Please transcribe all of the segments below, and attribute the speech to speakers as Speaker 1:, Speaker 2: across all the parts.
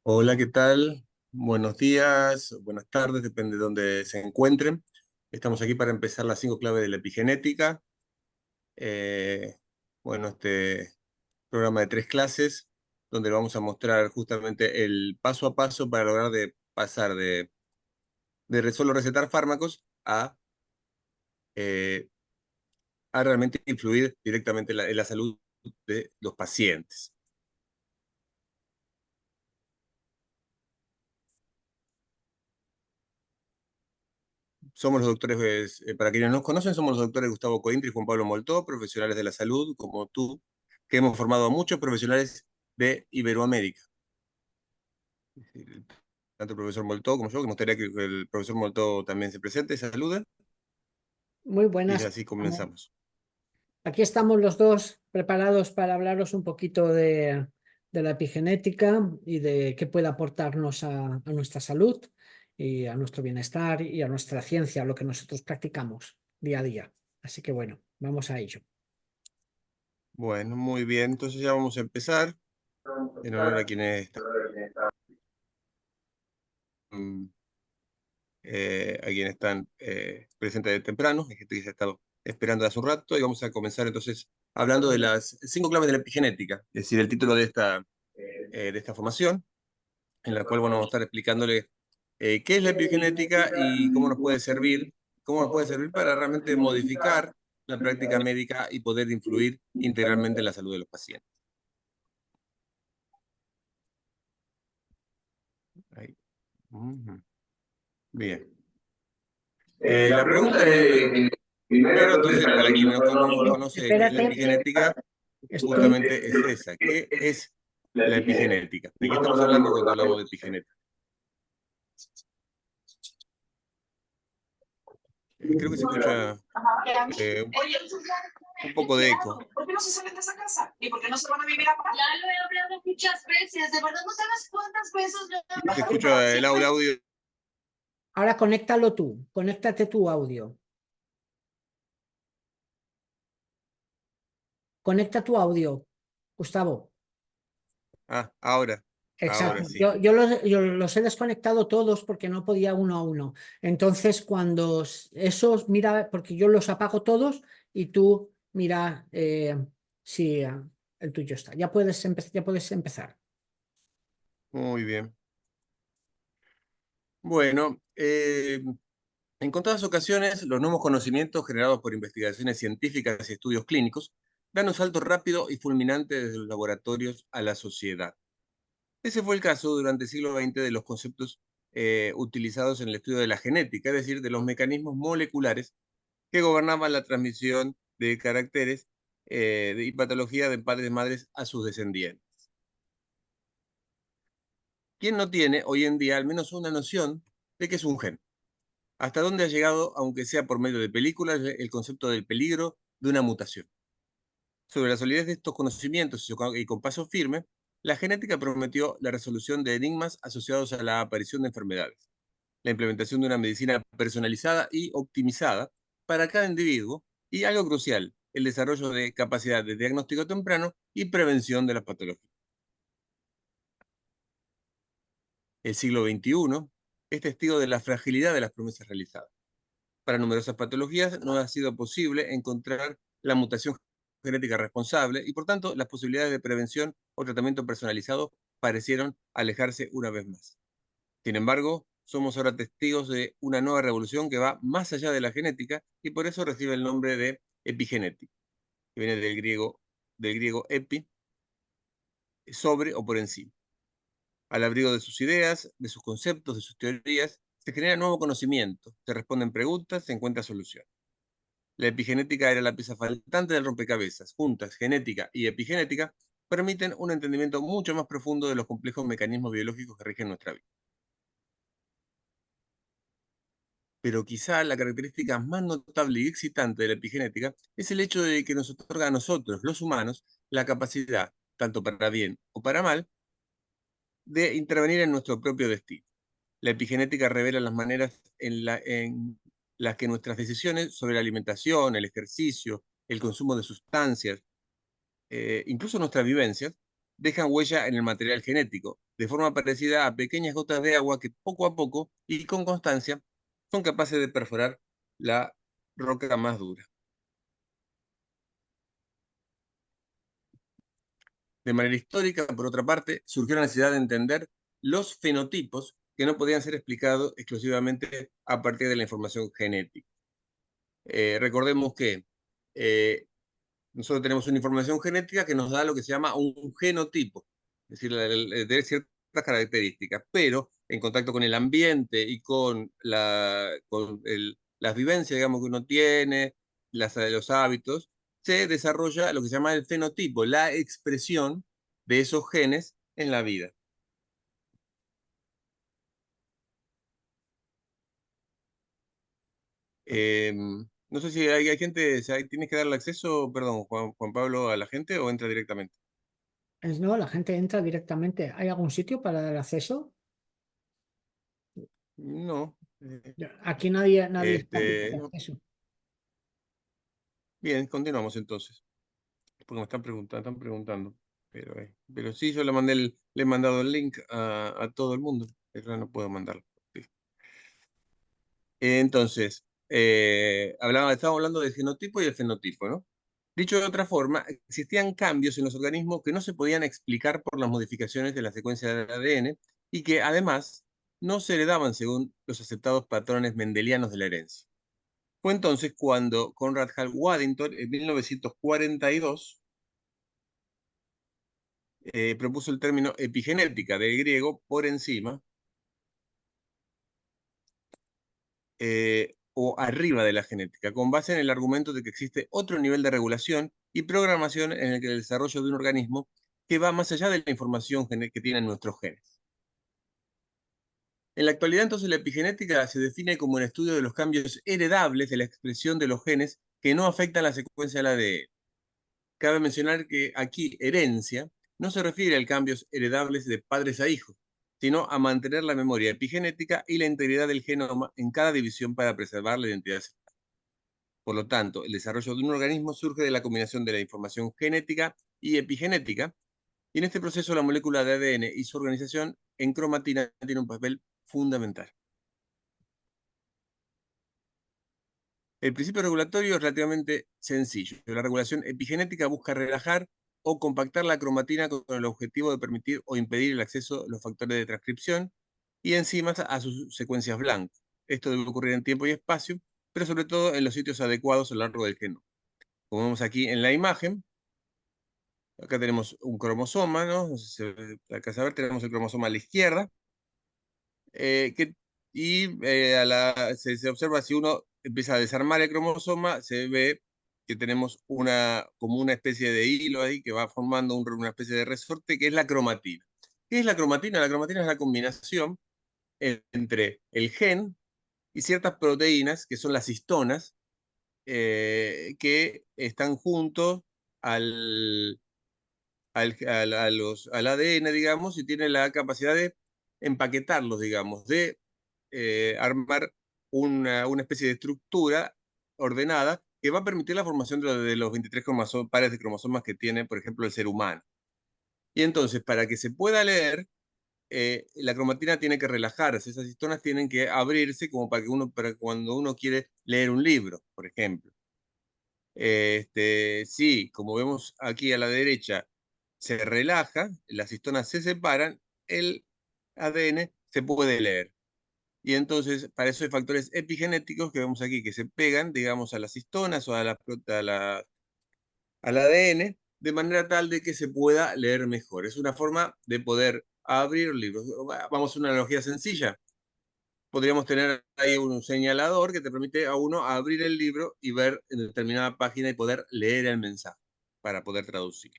Speaker 1: Hola, ¿qué tal? Buenos días, buenas tardes, depende de dónde se encuentren. Estamos aquí para empezar las 5 claves de la epigenética. Eh, este programa de 3 clases, donde vamos a mostrar justamente el paso a paso para lograr de pasar de solo recetar fármacos eh, a realmente influir directamente en la salud de los pacientes. Somos los doctores, para quienes no nos conocen, somos los doctores Gustavo Cointri y Juan Pablo Moltó, profesionales de la salud, como tú, que hemos formado a muchos profesionales de Iberoamérica. Tanto el profesor Moltó como yo, que me gustaría que el profesor Moltó también se presente, salude,
Speaker 2: Muy
Speaker 1: y
Speaker 2: buenas.
Speaker 1: así comenzamos.
Speaker 2: Aquí estamos los dos preparados para hablaros un poquito de la epigenética y de qué puede aportarnos a nuestra salud y a nuestro bienestar y a nuestra ciencia, lo que nosotros practicamos día a día. Así que bueno, vamos a ello.
Speaker 1: Bueno, muy bien, entonces ya vamos a empezar, en honor a quienes están, presentes de temprano, hay gente que se ha estado esperando hace un rato, y vamos a comenzar entonces hablando de las 5 claves de la epigenética, es decir, el título de esta formación, en la cual bueno, vamos a estar explicándole qué es la epigenética y cómo nos puede servir para realmente modificar la práctica médica y poder influir integralmente en la salud de los pacientes. Ahí. Ujú. Bien. La pregunta es, primero, entonces, para quien no conoce qué es la
Speaker 2: Espérate,
Speaker 1: epigenética,
Speaker 2: estoy.
Speaker 1: justamente es esa. ¿Qué es la epigenética? ¿De qué estamos hablando cuando hablamos de epigenética? Creo que se escucha eh, un un poco de eco.
Speaker 3: ¿Por qué no se salen de esa casa? ¿Y por qué no se van a vivir acá? Ya lo he hablado muchas veces, de verdad no sabes cuántas veces lo he
Speaker 1: Se
Speaker 3: hablado.
Speaker 1: escucha el audio.
Speaker 2: Ahora conéctalo tú, conéctate tu audio. Conecta tu audio, Gustavo.
Speaker 1: Ah, ahora
Speaker 2: Exacto.
Speaker 1: sí.
Speaker 2: Yo los he desconectado todos porque no podía uno a uno. Entonces, cuando esos, mira, porque yo los apago todos y tú mira si el tuyo está. Ya puedes empezar.
Speaker 1: Muy bien. Bueno, en contadas ocasiones, los nuevos conocimientos generados por investigaciones científicas y estudios clínicos dan un salto rápido y fulminante desde los laboratorios a la sociedad. Ese fue el caso durante el siglo XX de los conceptos utilizados en el estudio de la genética, es decir, de los mecanismos moleculares que gobernaban la transmisión de caracteres y patología de padres y madres a sus descendientes. ¿Quién no tiene hoy en día al menos una noción de qué es un gen? ¿Hasta dónde ha llegado, aunque sea por medio de películas, el concepto del peligro de una mutación? Sobre la solidez de estos conocimientos y con paso firme, la genética prometió la resolución de enigmas asociados a la aparición de enfermedades, la implementación de una medicina personalizada y optimizada para cada individuo y, algo crucial, el desarrollo de capacidad de diagnóstico temprano y prevención de las patologías. El siglo XXI es testigo de la fragilidad de las promesas realizadas. Para numerosas patologías no ha sido posible encontrar la mutación genética responsable y, por tanto, las posibilidades de prevención o tratamiento personalizado parecieron alejarse una vez más. Sin embargo, somos ahora testigos de una nueva revolución que va más allá de la genética y por eso recibe el nombre de epigenética, que viene del griego epi, sobre o por encima. Al abrigo de sus ideas, de sus conceptos, de sus teorías, se genera nuevo conocimiento, se responden preguntas, se encuentra solución. La epigenética era la pieza faltante del rompecabezas. Juntas, genética y epigenética permiten un entendimiento mucho más profundo de los complejos mecanismos biológicos que rigen nuestra vida. Pero quizá la característica más notable y excitante de la epigenética es el hecho de que nos otorga a nosotros, los humanos, la capacidad, tanto para bien o para mal, de intervenir en nuestro propio destino. La epigenética revela las maneras en las que nuestras decisiones sobre la alimentación, el ejercicio, el consumo de sustancias, incluso nuestras vivencias, dejan huella en el material genético de forma parecida a pequeñas gotas de agua que poco a poco y con constancia son capaces de perforar la roca más dura. De manera histórica, por otra parte, surgió la necesidad de entender los fenotipos que no podían ser explicados exclusivamente a partir de la información genética. Recordemos que nosotros tenemos una información genética que nos da lo que se llama un genotipo, es decir, de ciertas características, pero en contacto con el ambiente y con las vivencias, digamos, que uno tiene, los hábitos, se desarrolla lo que se llama el fenotipo, la expresión de esos genes en la vida. No sé si hay gente, ¿tienes que darle acceso, perdón, Juan Pablo, a la gente o entra directamente?
Speaker 2: No, la gente entra directamente. ¿Hay algún sitio para dar acceso?
Speaker 1: No.
Speaker 2: Aquí nadie está pidiendo
Speaker 1: No.
Speaker 2: acceso.
Speaker 1: Bien, continuamos entonces. Porque me están preguntando. Pero sí, yo le he mandado el link a todo el mundo. Pero no puedo mandarlo. Sí. Entonces, estábamos hablando del genotipo y el fenotipo, ¿no? Dicho de otra forma, existían cambios en los organismos que no se podían explicar por las modificaciones de la secuencia del ADN y que además no se heredaban según los aceptados patrones mendelianos de la herencia. Fue entonces cuando Conrad Hall Waddington, en 1942, propuso el término epigenética, del griego por encima o arriba de la genética, con base en el argumento de que existe otro nivel de regulación y programación en el desarrollo de un organismo que va más allá de la información que tienen nuestros genes. En la actualidad, entonces, la epigenética se define como el estudio de los cambios heredables de la expresión de los genes que no afectan la secuencia del ADN. Cabe mencionar que aquí herencia no se refiere a cambios heredables de padres a hijos, sino a mantener la memoria epigenética y la integridad del genoma en cada división para preservar la identidad celular. Por lo tanto, el desarrollo de un organismo surge de la combinación de la información genética y epigenética, y en este proceso la molécula de ADN y su organización en cromatina tiene un papel fundamental. El principio regulatorio es relativamente sencillo. La regulación epigenética busca relajar o compactar la cromatina con el objetivo de permitir o impedir el acceso a los factores de transcripción y enzimas a sus secuencias blancas. Esto debe ocurrir en tiempo y espacio, pero sobre todo en los sitios adecuados a lo largo del genoma. Como vemos aquí en la imagen, acá tenemos un cromosoma, ¿no? No sé si se ve, acá tenemos el cromosoma a la izquierda, se observa si uno empieza a desarmar el cromosoma, se ve que tenemos como una especie de hilo ahí que va formando una especie de resorte que es la cromatina. ¿Qué es la cromatina? La cromatina es la combinación entre el gen y ciertas proteínas, que son las histonas, que están juntos al, al ADN, digamos, y tienen la capacidad de empaquetarlos, digamos, de armar una especie de estructura ordenada que va a permitir la formación de los 23 pares de cromosomas que tiene, por ejemplo, el ser humano. Y entonces, para que se pueda leer, la cromatina tiene que relajarse, esas histonas tienen que abrirse como para cuando uno quiere leer un libro, por ejemplo. Sí, como vemos aquí a la derecha, se relaja, las histonas se separan, el ADN se puede leer. Y entonces, para eso hay factores epigenéticos que vemos aquí, que se pegan, digamos, a las histonas o al ADN, de manera tal de que se pueda leer mejor. Es una forma de poder abrir libros. Vamos a una analogía sencilla. Podríamos tener ahí un señalador que te permite a uno abrir el libro y ver en determinada página y poder leer el mensaje para poder traducir.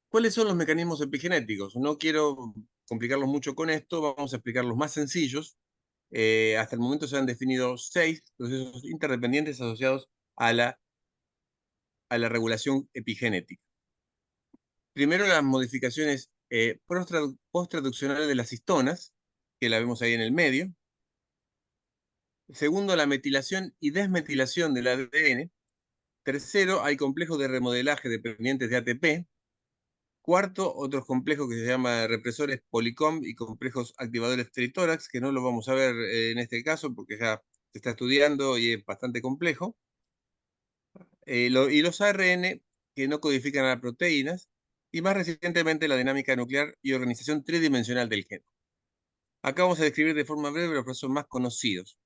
Speaker 1: ¿Cuáles son los mecanismos epigenéticos? No quiero complicarlos mucho con esto, vamos a explicar los más sencillos. Hasta el momento se han definido 6 procesos interdependientes asociados a la regulación epigenética. Primero, las modificaciones posttraduccionales de las histonas, que la vemos ahí en el medio. Segundo, la metilación y desmetilación del ADN. Tercero, hay complejos de remodelaje dependientes de ATP. Cuarto, otros complejos que se llaman represores policom y complejos activadores tritórax, que no lo vamos a ver en este caso porque ya se está estudiando y es bastante complejo. Y los ARN que no codifican a las proteínas, y más recientemente la dinámica nuclear y organización tridimensional del gen. Acá vamos a describir de forma breve los procesos más conocidos,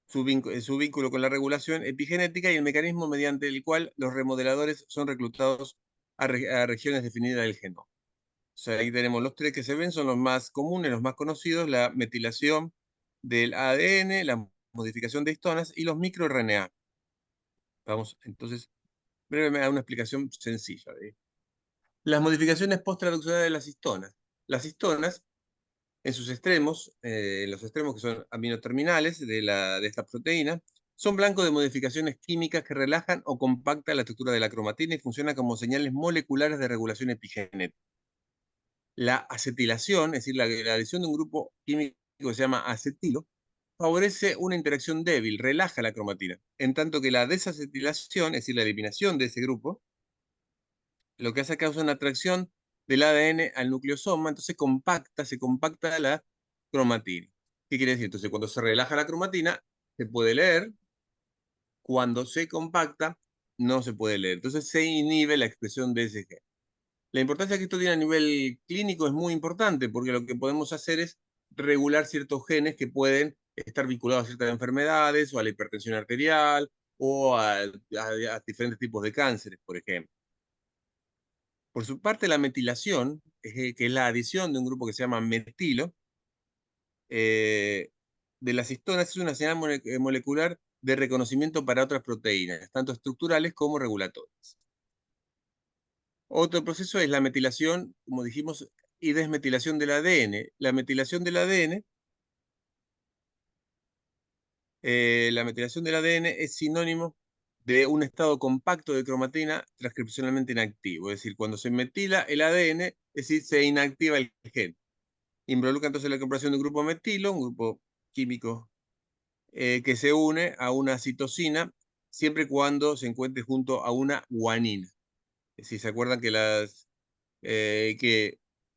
Speaker 1: su vínculo con la regulación epigenética y el mecanismo mediante el cual los remodeladores son reclutados a regiones definidas del genoma. O sea, ahí tenemos los tres que se ven, son los más comunes, los más conocidos: la metilación del ADN, la modificación de histonas y los microRNA. Vamos entonces brevemente a una explicación sencilla. Las modificaciones post-traduccionales de las histonas. Las histonas, en sus extremos, los extremos que son aminoterminales de esta proteína, son blanco de modificaciones químicas que relajan o compactan la estructura de la cromatina y funcionan como señales moleculares de regulación epigenética. La acetilación, es decir, la adición de un grupo químico que se llama acetilo, favorece una interacción débil, relaja la cromatina, en tanto que la desacetilación, es decir, la eliminación de ese grupo, lo que hace causa una atracción del ADN al nucleosoma, entonces se compacta la cromatina. ¿Qué quiere decir? Entonces, cuando se relaja la cromatina, se puede leer; cuando se compacta, no se puede leer. Entonces, se inhibe la expresión de ese gen. La importancia que esto tiene a nivel clínico es muy importante, porque lo que podemos hacer es regular ciertos genes que pueden estar vinculados a ciertas enfermedades, o a la hipertensión arterial, o a diferentes tipos de cánceres, por ejemplo. Por su parte, la metilación, que es la adición de un grupo que se llama metilo, de las histonas, es una señal molecular de reconocimiento para otras proteínas, tanto estructurales como regulatorias. Otro proceso es la metilación, como dijimos, y desmetilación del ADN. La metilación del ADN, es sinónimo de un estado compacto de cromatina transcripcionalmente inactivo. Es decir, cuando se metila el ADN, es decir, se inactiva el gen. Involucra entonces la incorporación de un grupo metilo, un grupo químico que se une a una citosina, siempre y cuando se encuentre junto a una guanina. Si se acuerdan que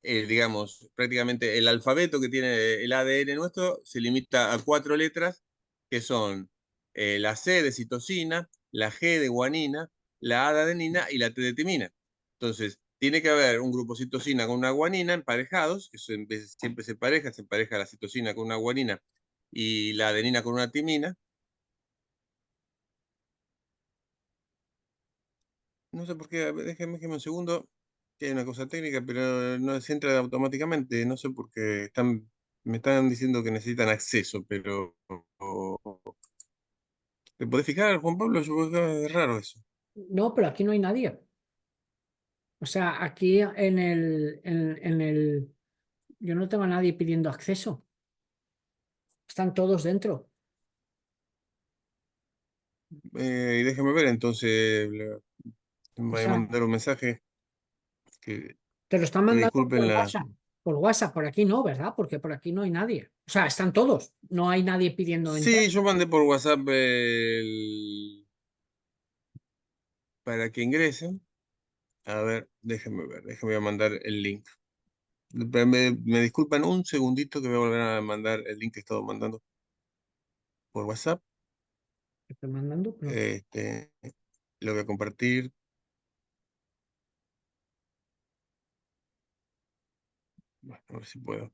Speaker 1: digamos, prácticamente el alfabeto que tiene el ADN nuestro se limita a 4 letras, que son la C de citosina, la G de guanina, la A de adenina y la T de timina. Entonces, tiene que haber un grupo citosina con una guanina emparejados, que siempre se empareja la citosina con una guanina y la adenina con una timina. No sé por qué, a ver, déjenme un segundo, que hay una cosa técnica, pero no se entra automáticamente. No sé por qué me están diciendo que necesitan acceso, pero ¿te podés fijar, Juan Pablo? Es raro eso.
Speaker 2: No, pero aquí no hay nadie. O sea, aquí yo no tengo a nadie pidiendo acceso. Están todos dentro.
Speaker 1: Y déjame ver, entonces
Speaker 2: O
Speaker 1: voy a
Speaker 2: sea,
Speaker 1: mandar un mensaje
Speaker 2: te lo están
Speaker 1: que
Speaker 2: mandando
Speaker 1: disculpen
Speaker 2: por
Speaker 1: la...
Speaker 2: WhatsApp. Por WhatsApp, por aquí no, ¿verdad? Porque por aquí no hay nadie. O sea, están todos. No hay nadie pidiendo entrar.
Speaker 1: Sí, yo mandé por WhatsApp para que ingresen. A ver, déjenme ver, déjenme mandar el link. Me disculpan un segundito que voy a volver a mandar el link que he estado mandando por WhatsApp.
Speaker 2: ¿Te estoy mandando? No.
Speaker 1: Este, lo voy a compartir. Bueno, a ver si puedo.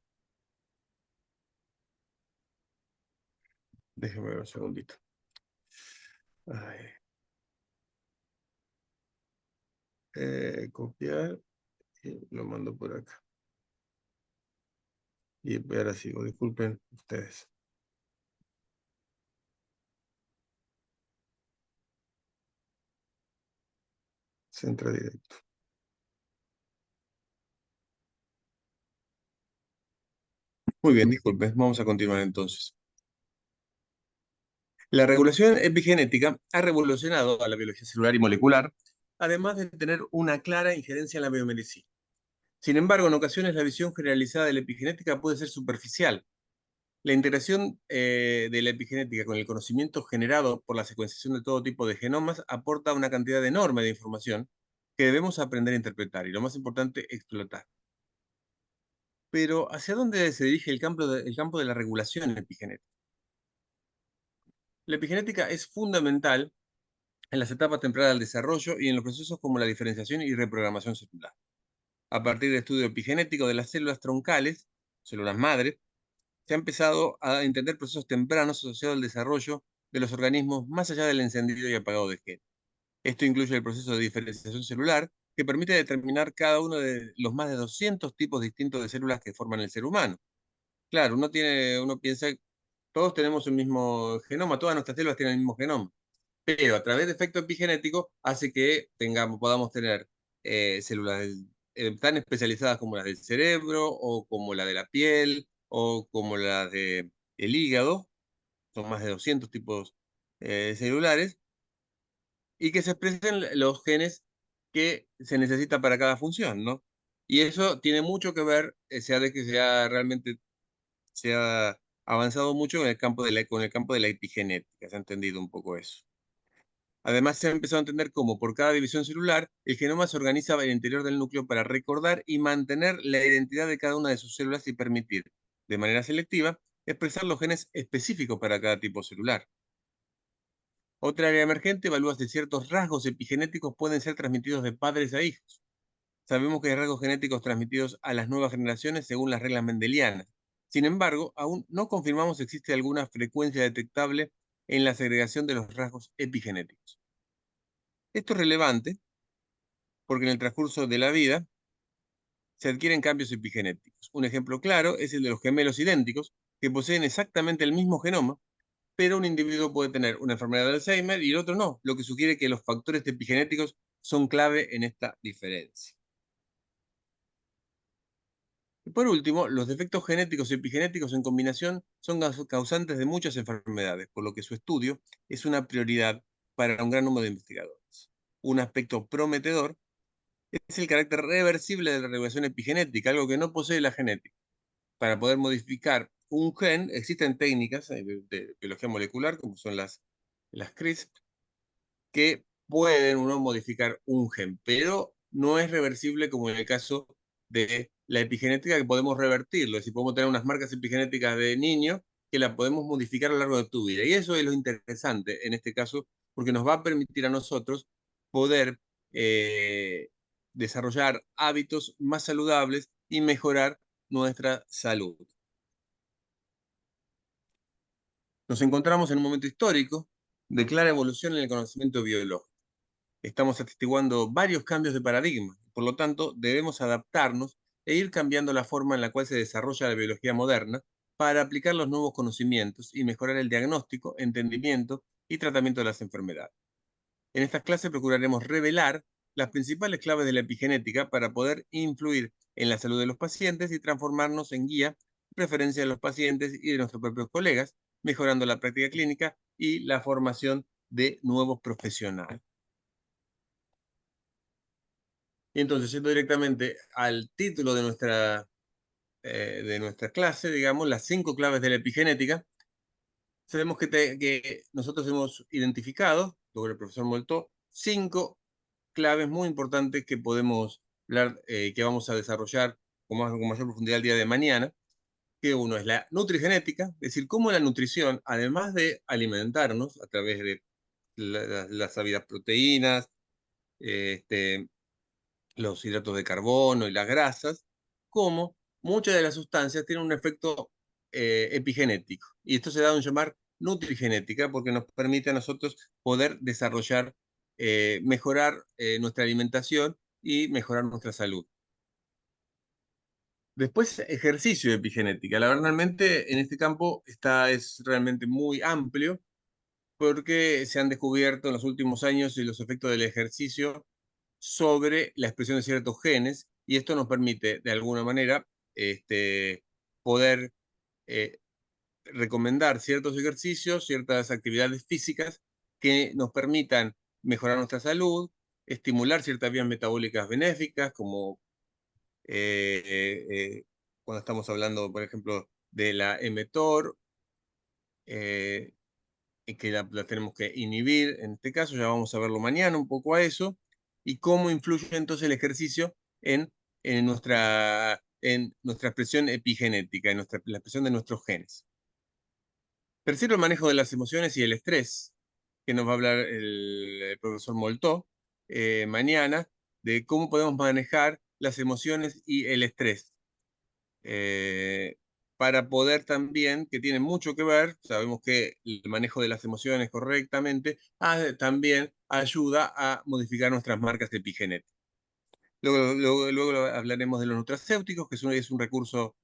Speaker 1: Déjeme ver un segundito. Ay, copiar y lo mando por acá. Y ahora sigo, disculpen ustedes. Centro directo. Muy bien, disculpen. Vamos a continuar entonces. La regulación epigenética ha revolucionado a la biología celular y molecular, además de tener una clara injerencia en la biomedicina. Sin embargo, en ocasiones la visión generalizada de la epigenética puede ser superficial. La integración de la epigenética con el conocimiento generado por la secuenciación de todo tipo de genomas aporta una cantidad enorme de información que debemos aprender a interpretar y, lo más importante, explotar. Pero, ¿hacia dónde se dirige el campo de la regulación epigenética? La epigenética es fundamental en las etapas tempranas del desarrollo y en los procesos como la diferenciación y reprogramación celular. A partir del estudio epigenético de las células troncales, células madre, se ha empezado a entender procesos tempranos asociados al desarrollo de los organismos más allá del encendido y apagado de genes. Esto incluye el proceso de diferenciación celular, que permite determinar cada uno de los más de 200 tipos distintos de células que forman el ser humano. Claro, uno piensa, todos tenemos un mismo genoma, todas nuestras células tienen el mismo genoma, pero a través de efecto epigenético hace que podamos tener células tan especializadas como las del cerebro, o como la de la piel, o como la del hígado, son más de 200 tipos celulares, y que se expresen los genes que se necesitan para cada función, ¿no? Y eso tiene mucho que ver, realmente se ha avanzado mucho en el campo con el campo de la epigenética, se ha entendido un poco eso. Además, se ha empezado a entender cómo por cada división celular, el genoma se organiza en el interior del núcleo para recordar y mantener la identidad de cada una de sus células y permitir, de manera selectiva, expresar los genes específicos para cada tipo celular. Otra área emergente evalúa si ciertos rasgos epigenéticos pueden ser transmitidos de padres a hijos. Sabemos que hay rasgos genéticos transmitidos a las nuevas generaciones según las reglas mendelianas. Sin embargo, aún no confirmamos si existe alguna frecuencia detectable en la segregación de los rasgos epigenéticos. Esto es relevante porque en el transcurso de la vida se adquieren cambios epigenéticos. Un ejemplo claro es el de los gemelos idénticos, que poseen exactamente el mismo genoma, pero un individuo puede tener una enfermedad de Alzheimer y el otro no, lo que sugiere que los factores epigenéticos son clave en esta diferencia. Y por último, los defectos genéticos y epigenéticos en combinación son causantes de muchas enfermedades, por lo que su estudio es una prioridad para un gran número de investigadores. Un aspecto prometedor es el carácter reversible de la regulación epigenética, algo que no posee la genética. Para poder modificar un gen, existen técnicas de biología molecular, como son las CRISP, que pueden uno modificar un gen, pero no es reversible como en el caso de la epigenética, que podemos revertirlo. Es decir, podemos tener unas marcas epigenéticas de niño que las podemos modificar a lo largo de tu vida. Y eso es lo interesante en este caso, porque nos va a permitir a nosotros poder desarrollar hábitos más saludables y mejorar nuestra salud. Nos encontramos en un momento histórico de clara evolución en el conocimiento biológico. Estamos atestiguando varios cambios de paradigma, por lo tanto, debemos adaptarnos e ir cambiando la forma en la cual se desarrolla la biología moderna para aplicar los nuevos conocimientos y mejorar el diagnóstico, entendimiento y tratamiento de las enfermedades. En estas clases procuraremos revelar las principales claves de la epigenética para poder influir en la salud de los pacientes y transformarnos en guía y preferencia de los pacientes y de nuestros propios colegas, mejorando la práctica clínica y la formación de nuevos profesionales. Y entonces, yendo directamente al título de nuestra clase, digamos, las 5 claves de la epigenética, sabemos que nosotros hemos identificado, luego el profesor Moltó, 5 claves muy importantes que podemos hablar, que vamos a desarrollar con mayor profundidad el día de mañana, que uno es la nutrigenética, es decir, cómo la nutrición, además de alimentarnos a través de las sabidas proteínas, los hidratos de carbono y las grasas, como muchas de las sustancias tienen un efecto epigenético. Y esto se da a llamar nutrigenética porque nos permite a nosotros poder desarrollar, mejorar nuestra alimentación y mejorar nuestra salud. Después, ejercicio de epigenética. Realmente en este campo es realmente muy amplio porque se han descubierto en los últimos años los efectos del ejercicio sobre la expresión de ciertos genes, y esto nos permite, de alguna manera, poder eh, recomendar ciertos ejercicios, ciertas actividades físicas que nos permitan mejorar nuestra salud, estimular ciertas vías metabólicas benéficas, como cuando estamos hablando, por ejemplo, de la mTOR, que la tenemos que inhibir. En este caso, ya vamos a verlo mañana un poco a eso. y cómo influye entonces el ejercicio en nuestra expresión epigenética, en la expresión de nuestros genes. Tercero, el manejo de las emociones y el estrés, que nos va a hablar el profesor Moltó mañana, de cómo podemos manejar las emociones y el estrés. Para poder también, que tiene mucho que ver, sabemos que el manejo de las emociones correctamente también ayuda a modificar nuestras marcas epigenéticas. Luego hablaremos de los nutracéuticos, que es un recurso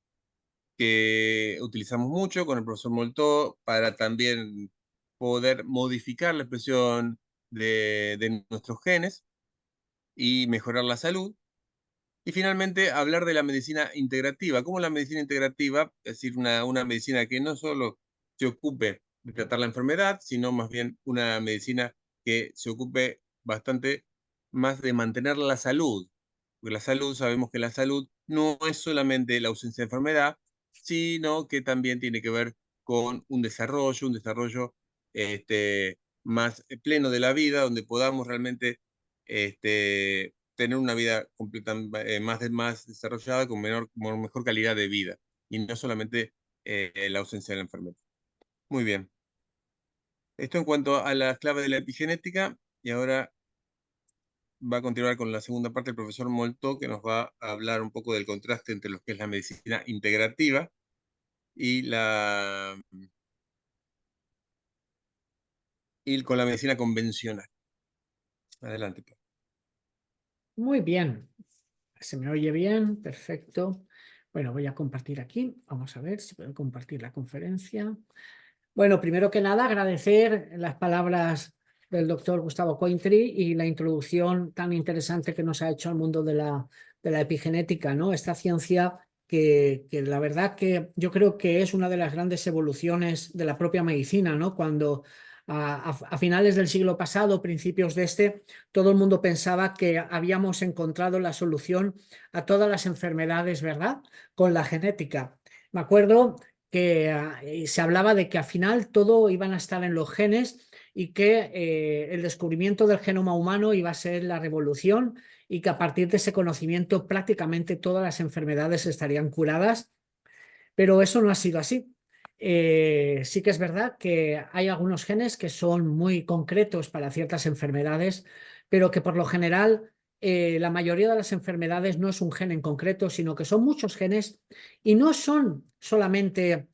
Speaker 1: que utilizamos mucho con el profesor Moltó para también poder modificar la expresión de nuestros genes y mejorar la salud. Y finalmente, hablar de la medicina integrativa. ¿Cómo la medicina integrativa? Es decir, una medicina que no solo se ocupe de tratar la enfermedad, sino más bien una medicina que se ocupe bastante más de mantener la salud. Porque la salud, sabemos que la salud no es solamente la ausencia de enfermedad, sino que también tiene que ver con un desarrollo más pleno de la vida, donde podamos realmente tener una vida más desarrollada, con mejor calidad de vida, y no solamente la ausencia de la enfermedad. Muy bien. Esto en cuanto a las claves de la epigenética, y ahora va a continuar con la segunda parte el profesor Moltó, que nos va a hablar un poco del contraste entre lo que es la medicina integrativa y con la medicina convencional. Adelante.
Speaker 2: Muy bien. ¿Se me oye bien? Perfecto. Bueno, voy a compartir aquí. Vamos a ver si puedo compartir la conferencia. Bueno, primero que nada, agradecer las palabras del doctor Gustavo Cointri y la introducción tan interesante que nos ha hecho al mundo de la epigenética, ¿no? Esta ciencia que la verdad que yo creo que es una de las grandes evoluciones de la propia medicina, ¿no? Cuando a finales del siglo pasado, principios de todo el mundo pensaba que habíamos encontrado la solución a todas las enfermedades, ¿verdad? Con la genética. Me acuerdo que se hablaba de que al final todo iban a estar en los genes y que el descubrimiento del genoma humano iba a ser la revolución y que a partir de ese conocimiento prácticamente todas las enfermedades estarían curadas, pero eso no ha sido así. Sí que es verdad que hay algunos genes que son muy concretos para ciertas enfermedades, pero que por lo general la mayoría de las enfermedades no es un gen en concreto, sino que son muchos genes y no son solamente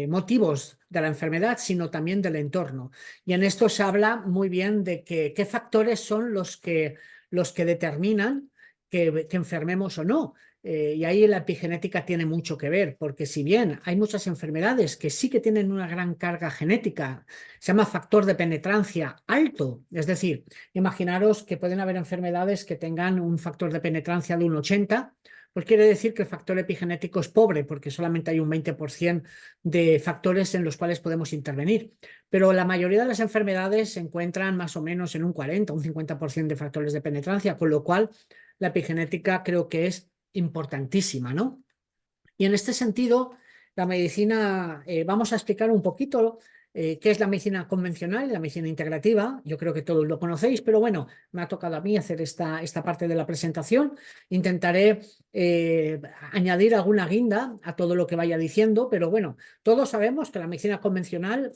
Speaker 2: motivos de la enfermedad, sino también del entorno. Y en esto se habla muy bien de qué factores son los que determinan que enfermemos o no. Y ahí la epigenética tiene mucho que ver, porque si bien hay muchas enfermedades que sí que tienen una gran carga genética, se llama factor de penetrancia alto, es decir, imaginaros que pueden haber enfermedades que tengan un factor de penetrancia de un 80, pues quiere decir que el factor epigenético es pobre, porque solamente hay un 20% de factores en los cuales podemos intervenir. Pero la mayoría de las enfermedades se encuentran más o menos en un 40, un 50% de factores de penetrancia, con lo cual la epigenética creo que es importantísima, ¿no? Y en este sentido, la medicina, vamos a explicar un poquito qué es la medicina convencional y la medicina integrativa. Yo creo que todos lo conocéis, pero bueno, me ha tocado a mí hacer esta parte de la presentación. Intentaré añadir alguna guinda a todo lo que vaya diciendo, pero bueno, todos sabemos que la medicina convencional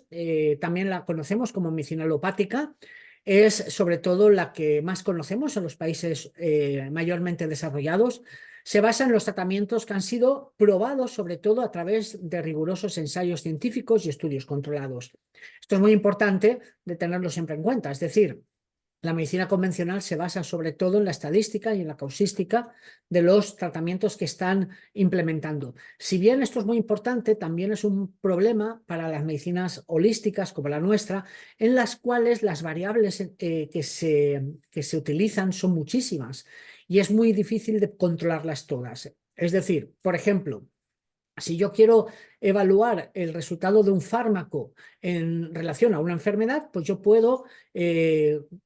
Speaker 2: también la conocemos como medicina alopática. Es sobre todo la que más conocemos en los países mayormente desarrollados. Se basa en los tratamientos que han sido probados sobre todo a través de rigurosos ensayos científicos y estudios controlados. Esto es muy importante de tenerlo siempre en cuenta, es decir, la medicina convencional se basa sobre todo en la estadística y en la causística de los tratamientos que están implementando. Si bien esto es muy importante, también es un problema para las medicinas holísticas como la nuestra, en las cuales las variables que se utilizan son muchísimas y es muy difícil de controlarlas todas. Es decir, por ejemplo, si yo quiero evaluar el resultado de un fármaco en relación a una enfermedad, pues yo puedo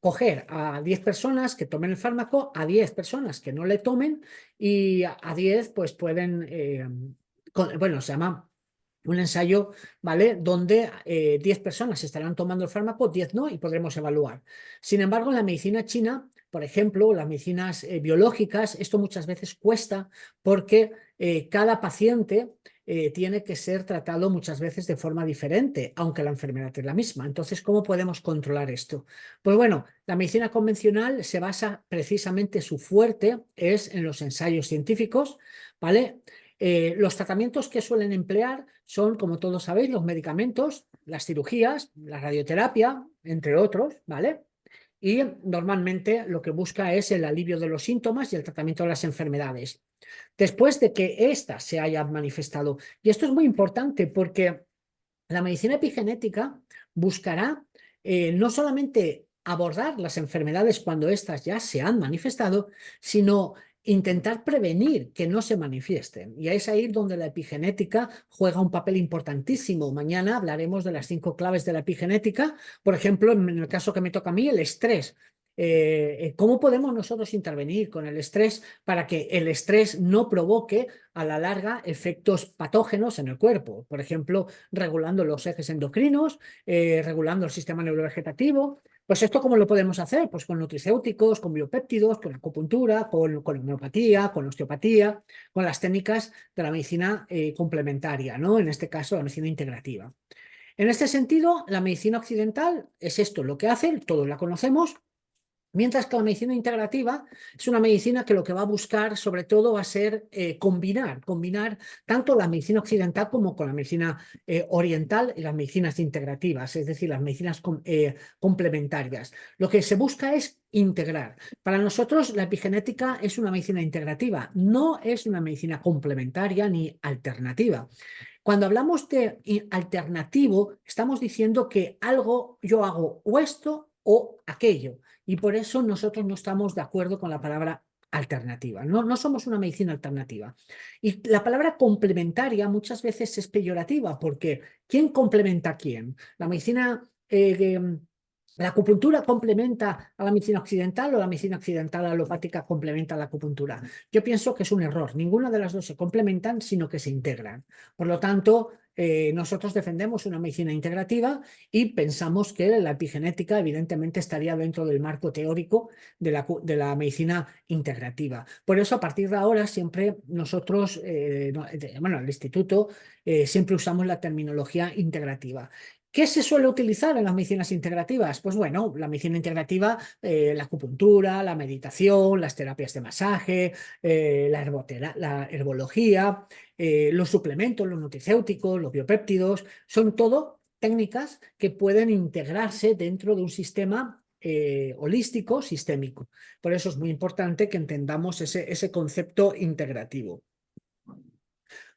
Speaker 2: coger a 10 personas que tomen el fármaco, a 10 personas que no le tomen y a 10 pues pueden, bueno, se llama Un ensayo, ¿vale? Donde 10 personas estarán tomando el fármaco, 10 no, y podremos evaluar. Sin embargo, en la medicina china, por ejemplo, las medicinas biológicas, esto muchas veces cuesta porque cada paciente tiene que ser tratado muchas veces de forma diferente, aunque la enfermedad es la misma. Entonces, ¿cómo podemos controlar esto? Pues bueno, la medicina convencional se basa precisamente, su fuerte es en los ensayos científicos, ¿vale? Los tratamientos que suelen emplear son, como todos sabéis, los medicamentos, las cirugías, la radioterapia, entre otros, ¿vale? Y normalmente lo que busca es el alivio de los síntomas y el tratamiento de las enfermedades, después de que éstas se hayan manifestado. Y esto es muy importante porque la medicina epigenética buscará no solamente abordar las enfermedades cuando éstas ya se han manifestado, sino intentar prevenir que no se manifiesten. Y es ahí donde la epigenética juega un papel importantísimo. Mañana hablaremos de las 5 claves de la epigenética. Por ejemplo, en el caso que me toca a mí, el estrés. ¿Cómo podemos nosotros intervenir con el estrés para que el estrés no provoque a la larga efectos patógenos en el cuerpo? Por ejemplo, regulando los ejes endocrinos, regulando el sistema neurovegetativo. Pues esto, ¿cómo lo podemos hacer? Pues con nutricéuticos, con biopéptidos, con acupuntura, con homeopatía, con osteopatía, con las técnicas de la medicina complementaria, ¿no? En este caso, la medicina integrativa. En este sentido, la medicina occidental es esto lo que hace, todos la conocemos. Mientras que la medicina integrativa es una medicina que lo que va a buscar sobre todo va a ser combinar tanto la medicina occidental como con la medicina oriental y las medicinas integrativas, es decir, las medicinas complementarias. Lo que se busca es integrar. Para nosotros la epigenética es una medicina integrativa, no es una medicina complementaria ni alternativa. Cuando hablamos de alternativo, estamos diciendo que algo yo hago o esto o aquello. Y por eso nosotros no estamos de acuerdo con la palabra alternativa. No somos una medicina alternativa. Y la palabra complementaria muchas veces es peyorativa porque ¿quién complementa a quién? La medicina... ¿La acupuntura complementa a la medicina occidental o la medicina occidental alopática complementa a la acupuntura? Yo pienso que es un error. Ninguna de las dos se complementan, sino que se integran. Por lo tanto, nosotros defendemos una medicina integrativa y pensamos que la epigenética evidentemente estaría dentro del marco teórico de la medicina integrativa. Por eso, a partir de ahora, siempre nosotros, bueno, el instituto, siempre usamos la terminología integrativa. ¿Qué se suele utilizar en las medicinas integrativas? Pues bueno, la medicina integrativa, la acupuntura, la meditación, las terapias de masaje, la herbología, los suplementos, los nutricéuticos, los biopéptidos, son todo técnicas que pueden integrarse dentro de un sistema holístico, sistémico. Por eso es muy importante que entendamos ese concepto integrativo.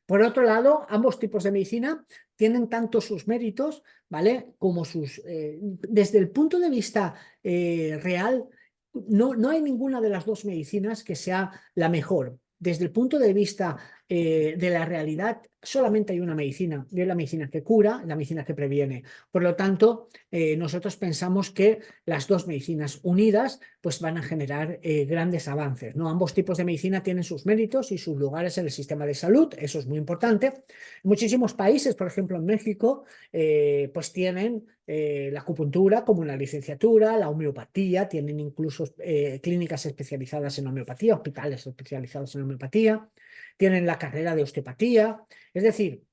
Speaker 2: Por otro lado, ambos tipos de medicina tienen tanto sus méritos, ¿vale? Como sus... desde el punto de vista real, no hay ninguna de las dos medicinas que sea la mejor. Desde el punto de vista de la realidad, solamente hay una medicina, y es la medicina que cura, la medicina que previene. Por lo tanto, nosotros pensamos que las dos medicinas unidas pues van a generar grandes avances, ¿no? Ambos tipos de medicina tienen sus méritos y sus lugares en el sistema de salud, eso es muy importante. En muchísimos países, por ejemplo en México, pues tienen la acupuntura como una licenciatura, la homeopatía, tienen incluso clínicas especializadas en homeopatía, hospitales especializados en homeopatía, tienen la carrera de osteopatía, es decir,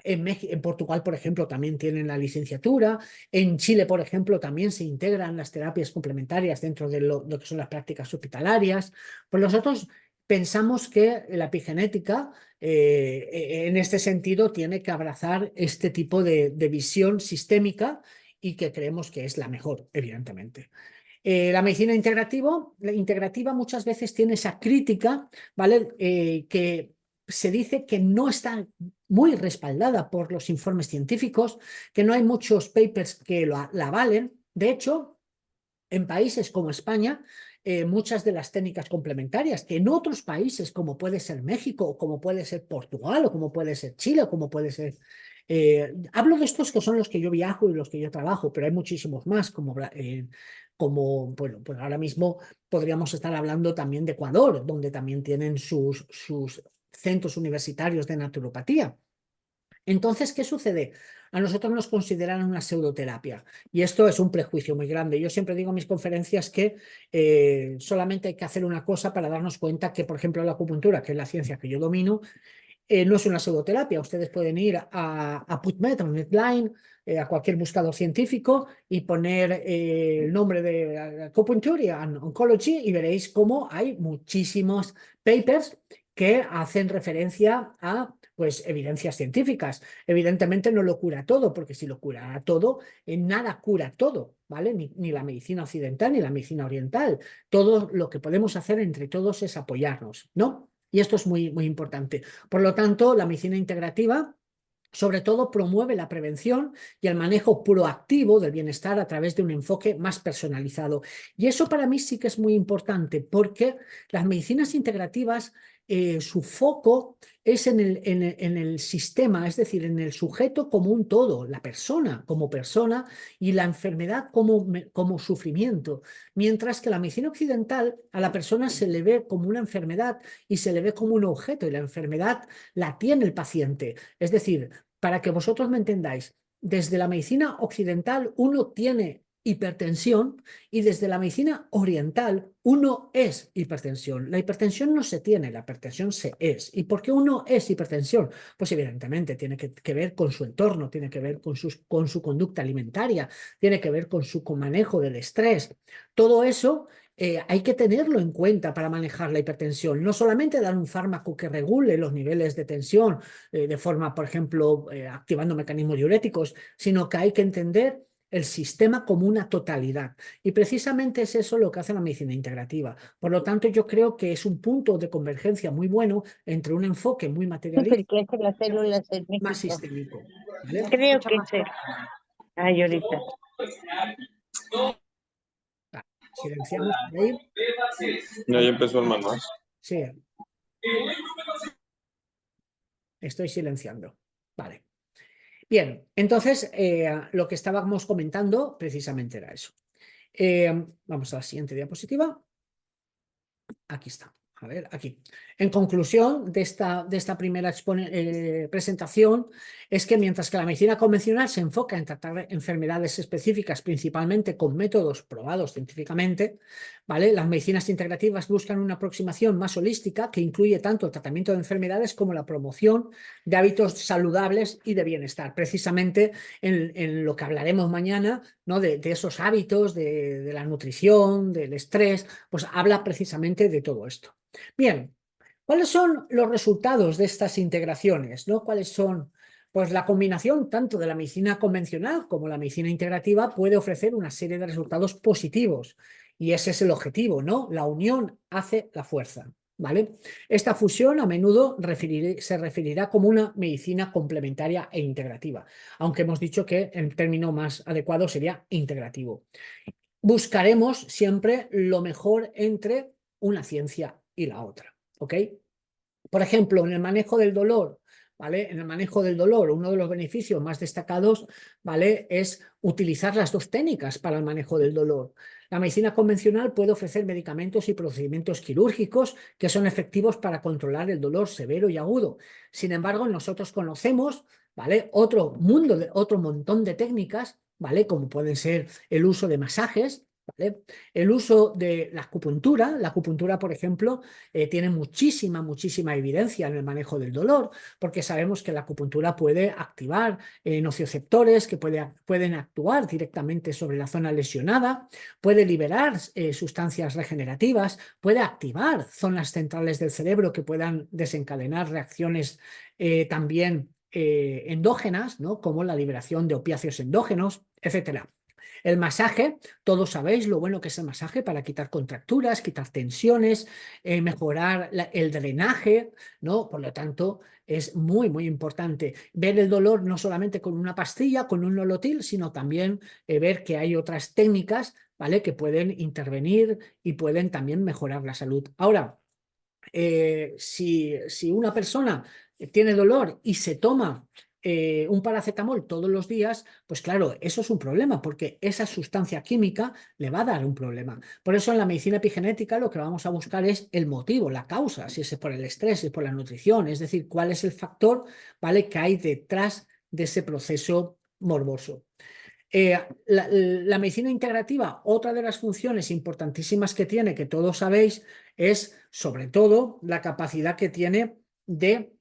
Speaker 2: en Portugal, por ejemplo, también tienen la licenciatura. En Chile, por ejemplo, también se integran las terapias complementarias dentro de lo que son las prácticas hospitalarias. Pues nosotros pensamos que la epigenética, en este sentido, tiene que abrazar este tipo de visión sistémica y que creemos que es la mejor, evidentemente. La medicina integrativa muchas veces tiene esa crítica, ¿vale? Que se dice que no está muy respaldada por los informes científicos, que no hay muchos papers que la avalen. De hecho, en países como España, muchas de las técnicas complementarias que en otros países, como puede ser México, o como puede ser Portugal, o como puede ser Chile, o como puede ser... hablo de estos que son los que yo viajo y los que yo trabajo, pero hay muchísimos más, bueno, pues ahora mismo podríamos estar hablando también de Ecuador, donde también tienen sus centros universitarios de naturopatía. Entonces, ¿qué sucede? A nosotros nos consideran una pseudoterapia y esto es un prejuicio muy grande. Yo siempre digo en mis conferencias que solamente hay que hacer una cosa para darnos cuenta que, por ejemplo, la acupuntura, que es la ciencia que yo domino, no es una pseudoterapia. Ustedes pueden ir a PubMed, a Medline, a cualquier buscador científico y poner el nombre de Acupuncture and Oncology y veréis cómo hay muchísimos papers que hacen referencia a pues, evidencias científicas. Evidentemente no lo cura todo, porque si lo curara todo, nada cura todo, ¿vale? Ni la medicina occidental ni la medicina oriental. Todo lo que podemos hacer entre todos es apoyarnos, ¿no? Y esto es muy, muy importante. Por lo tanto, la medicina integrativa sobre todo promueve la prevención y el manejo proactivo del bienestar a través de un enfoque más personalizado. Y eso para mí sí que es muy importante porque las medicinas integrativas, su foco es en el sistema, es decir, en el sujeto como un todo, la persona como persona y la enfermedad como sufrimiento. Mientras que la medicina occidental a la persona se le ve como una enfermedad y se le ve como un objeto y la enfermedad la tiene el paciente. Es decir, para que vosotros me entendáis, desde la medicina occidental uno tiene hipertensión y desde la medicina oriental uno es hipertensión. La hipertensión no se tiene, la hipertensión se es. ¿Y por qué uno es hipertensión? Pues evidentemente tiene que ver con su entorno, tiene que ver con su conducta alimentaria, tiene que ver con su manejo del estrés. Todo eso hay que tenerlo en cuenta para manejar la hipertensión. No solamente dar un fármaco que regule los niveles de tensión de forma, por ejemplo, activando mecanismos diuréticos, sino que hay que entender el sistema como una totalidad. Y precisamente es eso lo que hace la medicina integrativa. Por lo tanto, yo creo que es un punto de convergencia muy bueno entre un enfoque muy materialista
Speaker 4: que hace las células en
Speaker 2: más
Speaker 4: México.
Speaker 2: sistémico. ¿Vale?
Speaker 4: Creo
Speaker 2: Mucha
Speaker 4: que
Speaker 2: más
Speaker 4: es. Ay, ahorita.
Speaker 2: Silenciamos por ahí.
Speaker 1: No, ya empezó el manual.
Speaker 2: Sí. Estoy silenciando. Vale. Bien, entonces lo que estábamos comentando precisamente era eso. Vamos a la siguiente diapositiva. Aquí está. A ver, aquí. En conclusión de esta primera presentación es que mientras que la medicina convencional se enfoca en tratar enfermedades específicas principalmente con métodos probados científicamente, ¿vale? Las medicinas integrativas buscan una aproximación más holística que incluye tanto el tratamiento de enfermedades como la promoción de hábitos saludables y de bienestar. Precisamente en lo que hablaremos mañana, ¿no? de esos hábitos, de la nutrición, del estrés, pues habla precisamente de todo esto. Bien, ¿cuáles son los resultados de estas integraciones, ¿no? ¿Cuáles son? Pues la combinación tanto de la medicina convencional como la medicina integrativa puede ofrecer una serie de resultados positivos y ese es el objetivo, ¿no? La unión hace la fuerza, ¿vale? Esta fusión a menudo se referirá como una medicina complementaria e integrativa, aunque hemos dicho que el término más adecuado sería integrativo. Buscaremos siempre lo mejor entre una ciencia y la otra, ¿ok? Por ejemplo, en el manejo del dolor, ¿vale? En el manejo del dolor, uno de los beneficios más destacados, ¿vale? Es utilizar las dos técnicas para el manejo del dolor. La medicina convencional puede ofrecer medicamentos y procedimientos quirúrgicos que son efectivos para controlar el dolor severo y agudo. Sin embargo, nosotros conocemos, ¿vale? Otro montón de técnicas, ¿vale? Como pueden ser el uso de masajes, ¿vale? El uso de la acupuntura, por ejemplo, tiene muchísima evidencia en el manejo del dolor, porque sabemos que la acupuntura puede activar nocioceptores que pueden actuar directamente sobre la zona lesionada, puede liberar sustancias regenerativas, puede activar zonas centrales del cerebro que puedan desencadenar reacciones también endógenas, ¿no? Como la liberación de opiáceos endógenos, etcétera. El masaje, todos sabéis lo bueno que es el masaje para quitar contracturas, quitar tensiones, mejorar el drenaje, ¿no? Por lo tanto, es muy importante ver el dolor no solamente con una pastilla, con un nolotil, sino también ver que hay otras técnicas, ¿vale? Que pueden intervenir y pueden también mejorar la salud. Ahora, si una persona tiene dolor y se toma un paracetamol todos los días, pues claro, eso es un problema porque esa sustancia química le va a dar un problema. Por eso en la medicina epigenética lo que vamos a buscar es el motivo, la causa, si es por el estrés, si es por la nutrición, es decir, cuál es el factor, ¿vale?, que hay detrás de ese proceso morboso. La medicina integrativa, otra de las funciones importantísimas que tiene, que todos sabéis, es sobre todo la capacidad que tiene de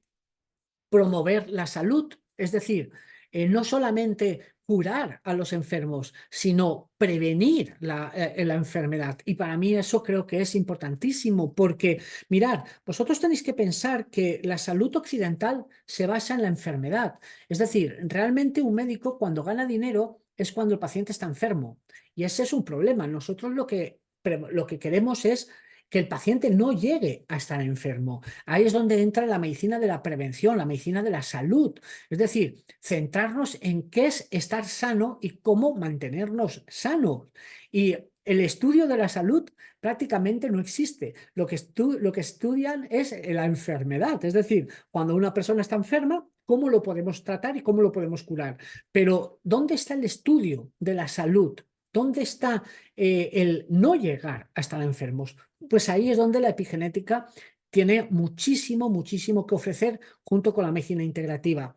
Speaker 2: promover la salud, es decir, no solamente curar a los enfermos, sino prevenir la enfermedad. Y para mí eso creo que es importantísimo porque, mirad, vosotros tenéis que pensar que la salud occidental se basa en la enfermedad. Es decir, realmente un médico cuando gana dinero es cuando el paciente está enfermo. Y ese es un problema. Nosotros lo que queremos es que el paciente no llegue a estar enfermo. Ahí es donde entra la medicina de la prevención, la medicina de la salud. Es decir, centrarnos en qué es estar sano y cómo mantenernos sanos. Y el estudio de la salud prácticamente no existe. Lo que estudian es la enfermedad. Es decir, cuando una persona está enferma, ¿cómo lo podemos tratar y cómo lo podemos curar? Pero, ¿dónde está el estudio de la salud? ¿Dónde está el no llegar a estar enfermos? Pues ahí es donde la epigenética tiene muchísimo, muchísimo que ofrecer junto con la medicina integrativa.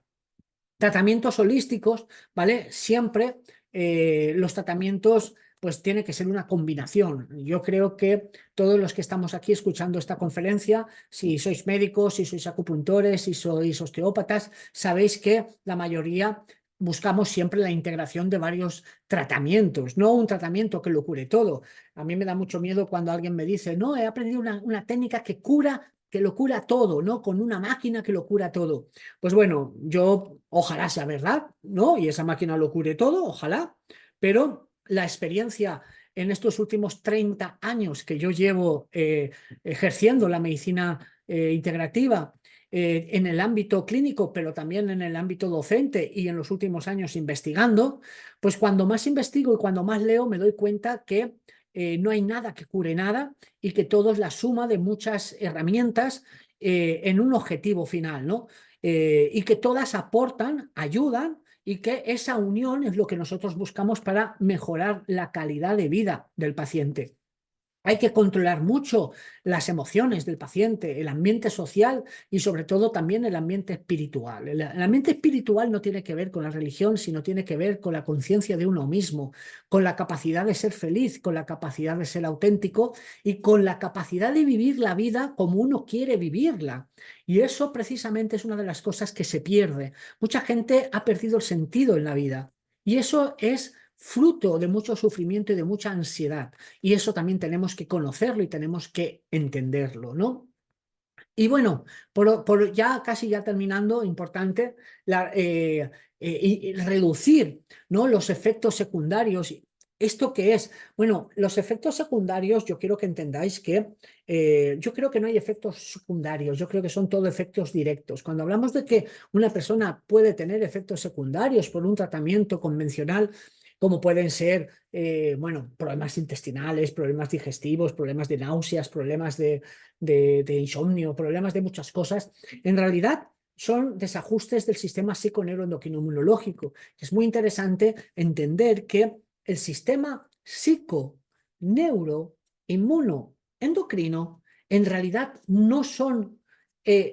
Speaker 2: Tratamientos holísticos, ¿vale? Siempre los tratamientos pues tiene que ser una combinación. Yo creo que todos los que estamos aquí escuchando esta conferencia, si sois médicos, si sois acupuntores, si sois osteópatas, sabéis que la mayoría buscamos siempre la integración de varios tratamientos, no un tratamiento que lo cure todo. A mí me da mucho miedo cuando alguien me dice, no, he aprendido una técnica que lo cura todo, ¿no? Con una máquina que lo cura todo. Pues bueno, yo ojalá sea verdad, ¿no? Y esa máquina lo cure todo, ojalá, pero la experiencia en estos últimos 30 años que yo llevo ejerciendo la medicina integrativa en el ámbito clínico, pero también en el ámbito docente y en los últimos años investigando, pues cuando más investigo y cuando más leo me doy cuenta que no hay nada que cure nada y que todo es la suma de muchas herramientas en un objetivo final, ¿no? Y que todas aportan, ayudan y que esa unión es lo que nosotros buscamos para mejorar la calidad de vida del paciente. Hay que controlar mucho las emociones del paciente, el ambiente social y sobre todo también el ambiente espiritual. El ambiente espiritual no tiene que ver con la religión, sino tiene que ver con la conciencia de uno mismo, con la capacidad de ser feliz, con la capacidad de ser auténtico y con la capacidad de vivir la vida como uno quiere vivirla. Y eso precisamente es una de las cosas que se pierde. Mucha gente ha perdido el sentido en la vida y eso es fruto de mucho sufrimiento y de mucha ansiedad. Y eso también tenemos que conocerlo y tenemos que entenderlo, ¿no? Y bueno, ya casi ya terminando, importante, reducir, ¿no?, los efectos secundarios. ¿Esto qué es? Bueno, los efectos secundarios, yo quiero que entendáis que yo creo que no hay efectos secundarios, yo creo que son todo efectos directos. Cuando hablamos de que una persona puede tener efectos secundarios por un tratamiento convencional, como pueden ser, bueno, problemas intestinales, problemas digestivos, problemas de náuseas, problemas de insomnio, problemas de muchas cosas, en realidad son desajustes del sistema psiconeuroendocrino-inmunológico. Es muy interesante entender que el sistema psico-neuro-inmuno-endocrino en realidad no son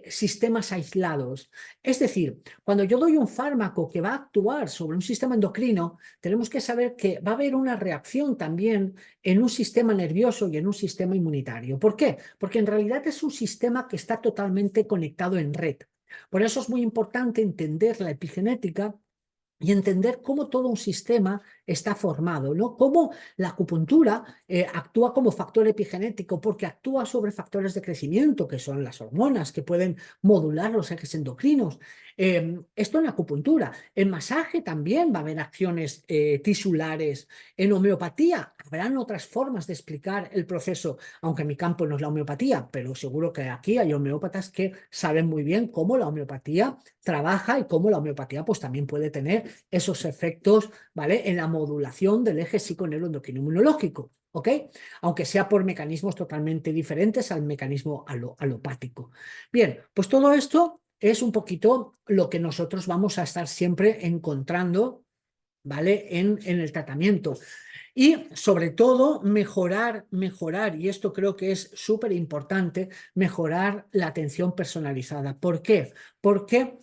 Speaker 2: sistemas aislados. Es decir, cuando yo doy un fármaco que va a actuar sobre un sistema endocrino, tenemos que saber que va a haber una reacción también en un sistema nervioso y en un sistema inmunitario. ¿Por qué? Porque en realidad es un sistema que está totalmente conectado en red. Por eso es muy importante entender la epigenética y entender cómo todo un sistema está formado, ¿no? Cómo la acupuntura actúa como factor epigenético porque actúa sobre factores de crecimiento, que son las hormonas, que pueden modular los ejes endocrinos. Esto en la acupuntura. En masaje también va a haber acciones tisulares. En homeopatía habrán otras formas de explicar el proceso, aunque mi campo no es la homeopatía, pero seguro que aquí hay homeópatas que saben muy bien cómo la homeopatía trabaja y cómo la homeopatía pues también puede tener esos efectos, ¿vale?, en la modulación del eje psiconeuroendocrino-inmunológico, ¿ok? Aunque sea por mecanismos totalmente diferentes al mecanismo alopático. Bien, pues todo esto es un poquito lo que nosotros vamos a estar siempre encontrando, ¿vale? En el tratamiento. Y sobre todo mejorar, y esto creo que es súper importante, mejorar la atención personalizada. ¿Por qué? Porque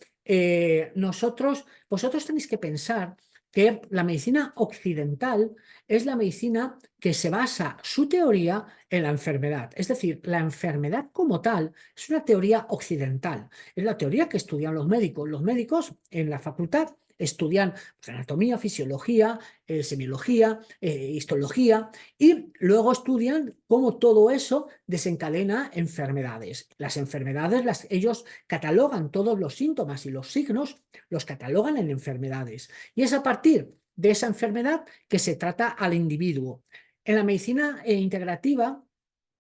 Speaker 2: vosotros tenéis que pensar que la medicina occidental es la medicina que se basa su teoría en la enfermedad. Es decir, la enfermedad como tal es una teoría occidental. Es la teoría que estudian los médicos. Los médicos en la facultad estudian pues, anatomía, fisiología, semiología, histología, y luego estudian cómo todo eso desencadena enfermedades. Las enfermedades, ellos catalogan todos los síntomas y los signos, los catalogan en enfermedades. Y es a partir de esa enfermedad que se trata al individuo. En la medicina integrativa,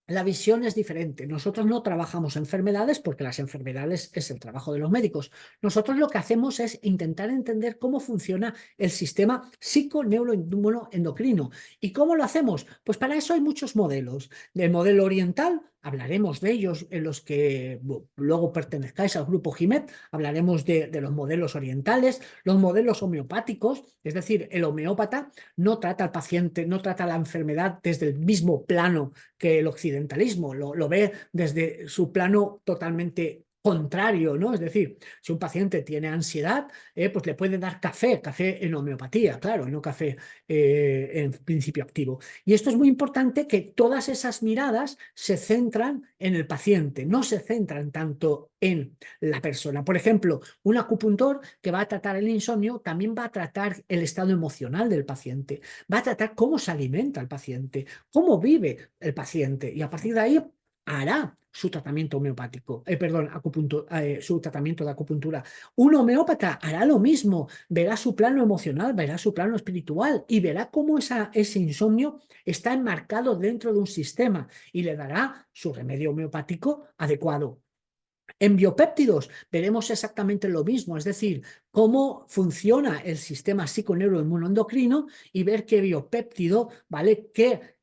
Speaker 2: la visión es diferente. Nosotros no trabajamos enfermedades porque las enfermedades es el trabajo de los médicos. Nosotros lo que hacemos es intentar entender cómo funciona el sistema psico-neuroendocrino. ¿Y cómo lo hacemos? Pues para eso hay muchos modelos. Del modelo oriental, hablaremos de ellos en los que luego pertenezcáis al grupo GIMED, hablaremos de los modelos orientales, los modelos homeopáticos, es decir, el homeópata no trata al paciente, no trata la enfermedad desde el mismo plano que el occidentalismo, lo ve desde su plano totalmente contrario, ¿no? Es decir, si un paciente tiene ansiedad, pues le pueden dar café en homeopatía, claro, no café en principio activo. Y esto es muy importante, que todas esas miradas se centran en el paciente, no se centran tanto en la persona. Por ejemplo, un acupuntor que va a tratar el insomnio también va a tratar el estado emocional del paciente, va a tratar cómo se alimenta el paciente, cómo vive el paciente, y a partir de ahí hará su tratamiento homeopático, su tratamiento de acupuntura. Un homeópata hará lo mismo, verá su plano emocional, verá su plano espiritual y verá cómo ese insomnio está enmarcado dentro de un sistema y le dará su remedio homeopático adecuado. En biopéptidos veremos exactamente lo mismo, es decir, cómo funciona el sistema psiconeuroinmunoendocrino y ver qué biopéptido, ¿vale? ¿Qué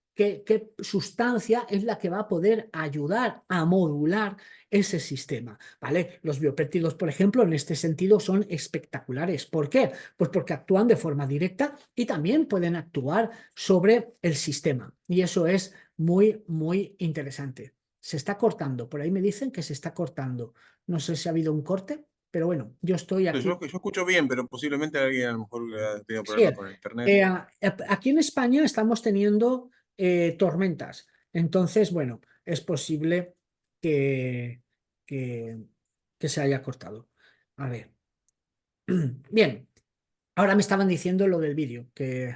Speaker 2: sustancia es la que va a poder ayudar a modular ese sistema, ¿vale? Los biopéptidos, por ejemplo, en este sentido son espectaculares. ¿Por qué? Pues porque actúan de forma directa y también pueden actuar sobre el sistema. Y eso es muy, muy interesante. Se está cortando, por ahí me dicen que se está cortando. No sé si ha habido un corte, pero bueno, yo estoy aquí.
Speaker 1: Yo escucho bien, pero posiblemente alguien a lo mejor ha tenido
Speaker 2: Sí,
Speaker 1: problemas con el internet.
Speaker 2: aquí en España estamos teniendo tormentas, entonces, bueno, es posible que, que, que se haya cortado. A ver. Bien, ahora me estaban diciendo lo del vídeo, que...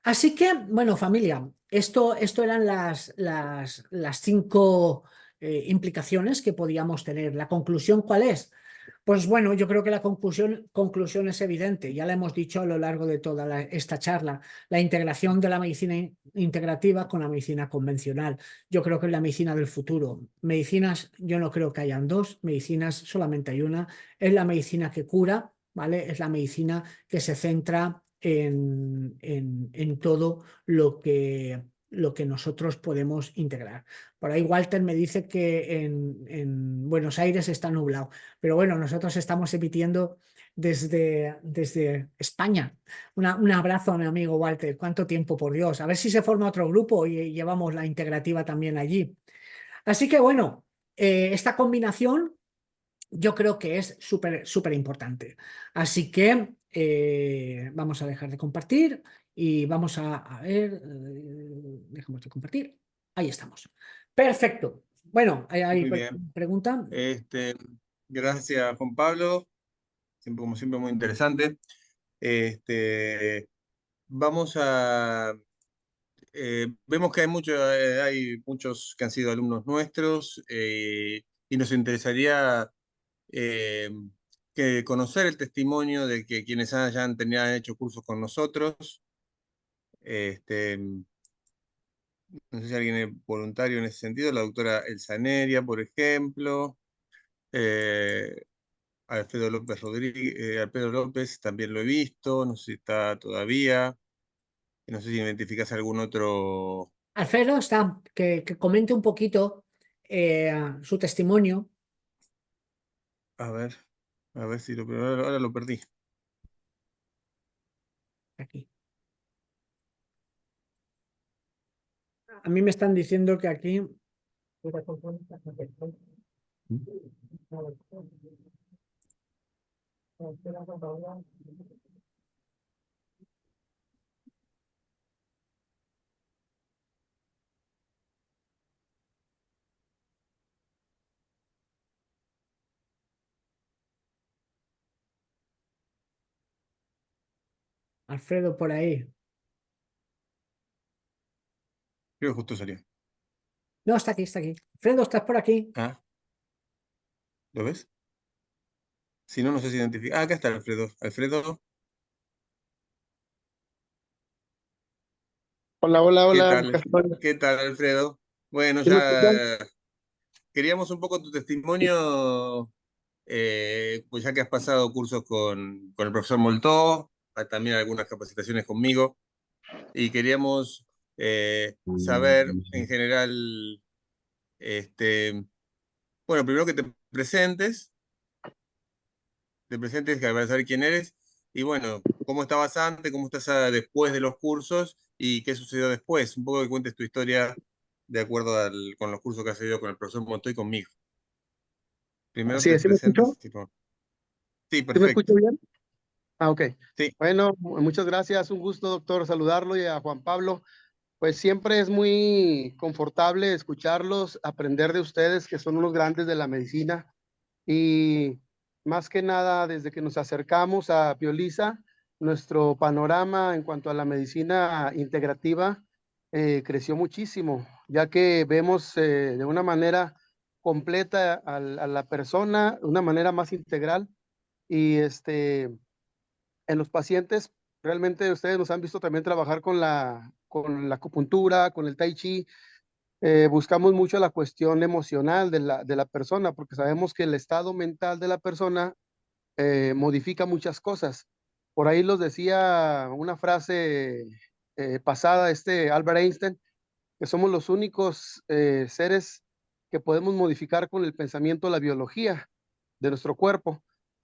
Speaker 2: Así que, bueno, familia, esto eran las 5 implicaciones que podíamos tener. ¿La conclusión cuál es? Pues bueno, yo creo que la conclusión es evidente, ya la hemos dicho a lo largo de toda esta charla, la integración de la medicina integrativa con la medicina convencional. Yo creo que es la medicina del futuro. Medicinas, yo no creo que hayan dos, medicinas solamente hay una, es la medicina que cura, ¿vale? Es la medicina que se centra en todo lo que nosotros podemos integrar. Por ahí Walter me dice que en Buenos Aires está nublado, pero bueno, nosotros estamos emitiendo desde España. Un abrazo a mi amigo Walter. ¿Cuánto tiempo, por Dios? A ver si se forma otro grupo y llevamos la integrativa también allí. Así que bueno, esta combinación yo creo que es súper, súper importante. Así que vamos a dejar de compartir y vamos a ver, dejamos de compartir. Ahí estamos. Perfecto. Bueno, ¿hay
Speaker 1: Muy bien.
Speaker 2: pregunta?
Speaker 1: Gracias, Juan Pablo. Siempre, como siempre, muy interesante. Vamos a... vemos que hay muchos que han sido alumnos nuestros y nos interesaría conocer el testimonio de que quienes hayan hecho cursos con nosotros. No sé si alguien es voluntario en ese sentido, la doctora Elsa Neria, por ejemplo, Alfredo López Rodríguez, Alfredo López también lo he visto, no sé si está todavía, no sé si identificas algún otro.
Speaker 2: Alfredo está, que comente un poquito su testimonio.
Speaker 1: A ver si pero ahora lo perdí.
Speaker 2: Aquí. A mí me están diciendo que aquí. Alfredo por ahí.
Speaker 1: Creo que justo salió.
Speaker 2: No, está aquí, está aquí. Alfredo, ¿estás por aquí?
Speaker 1: Ah, ¿lo ves? Si no, no sé si identifica. Ah, acá está Alfredo. Alfredo,
Speaker 5: Hola, hola,
Speaker 1: ¿qué
Speaker 5: hola,
Speaker 1: tal?
Speaker 5: Gastón.
Speaker 1: ¿Qué tal, Alfredo? Bueno,
Speaker 5: ¿Sí me escuchan?
Speaker 1: ya queríamos un poco tu testimonio, pues ya que has pasado cursos con el profesor Moltó, también algunas capacitaciones conmigo, y queríamos saber en general, este, bueno, primero que te presentes, que para saber quién eres, y bueno, cómo estabas antes, cómo estás después de los cursos y qué sucedió después. Un poco que cuentes tu historia de acuerdo con los cursos que has seguido con el profesor Montoy y conmigo. Primero
Speaker 5: Sí,
Speaker 1: te
Speaker 5: ¿sí me escuchó?
Speaker 1: presentes. Sí,
Speaker 5: ¿Sí me escucho
Speaker 1: perfecto.
Speaker 5: bien? Ah, ok.
Speaker 1: Sí,
Speaker 5: Bueno, muchas gracias. Un gusto, doctor, saludarlo y a Juan Pablo. Pues siempre es muy confortable escucharlos, aprender de ustedes, que son unos grandes de la medicina. Y más que nada, desde que nos acercamos a Biolisa, nuestro panorama en cuanto a la medicina integrativa creció muchísimo, ya que vemos de una manera completa a la persona, de una manera más integral. Y en los pacientes, realmente ustedes nos han visto también trabajar con la acupuntura, con el tai chi. Buscamos mucho la cuestión emocional de la persona, porque sabemos que el estado mental de la persona modifica muchas cosas. Por ahí los decía una frase pasada, Albert Einstein, que somos los únicos seres que podemos modificar con el pensamiento la biología de nuestro cuerpo.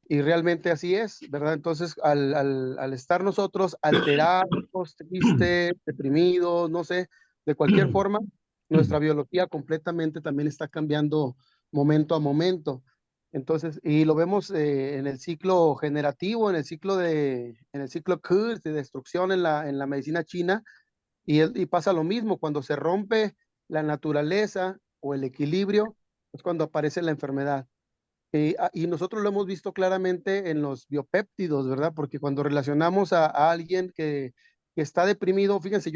Speaker 5: Y realmente así es, ¿verdad? Entonces, al estar nosotros alterados, tristes, deprimidos, no sé, de cualquier forma, nuestra biología completamente también está cambiando momento a momento. Entonces, y lo vemos en el ciclo generativo, en el ciclo Kurz de destrucción en la medicina china, y pasa lo mismo, cuando se rompe la naturaleza o el equilibrio, es cuando aparece la enfermedad. Y nosotros lo hemos visto claramente en los biopéptidos, ¿verdad? Porque cuando relacionamos a alguien que está deprimido, fíjense,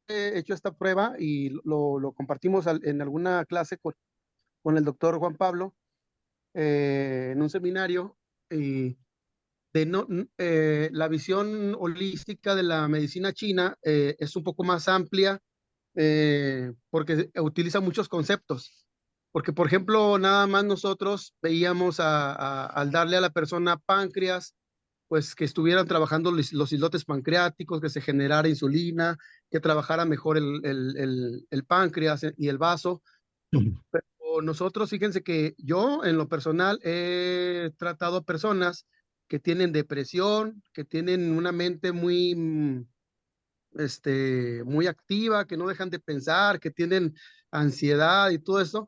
Speaker 5: he hecho esta prueba y lo compartimos en alguna clase con el doctor Juan Pablo en un seminario. Y de no, la visión holística de la medicina china es un poco más amplia porque utiliza muchos conceptos. Porque, por ejemplo, nada más nosotros veíamos al darle a la persona páncreas, pues que estuvieran trabajando los islotes pancreáticos, que se generara insulina, que trabajara mejor el páncreas y el vaso. Pero nosotros, fíjense que yo en lo personal he tratado a personas que tienen depresión, que tienen una mente muy activa, que no dejan de pensar, que tienen ansiedad y todo eso,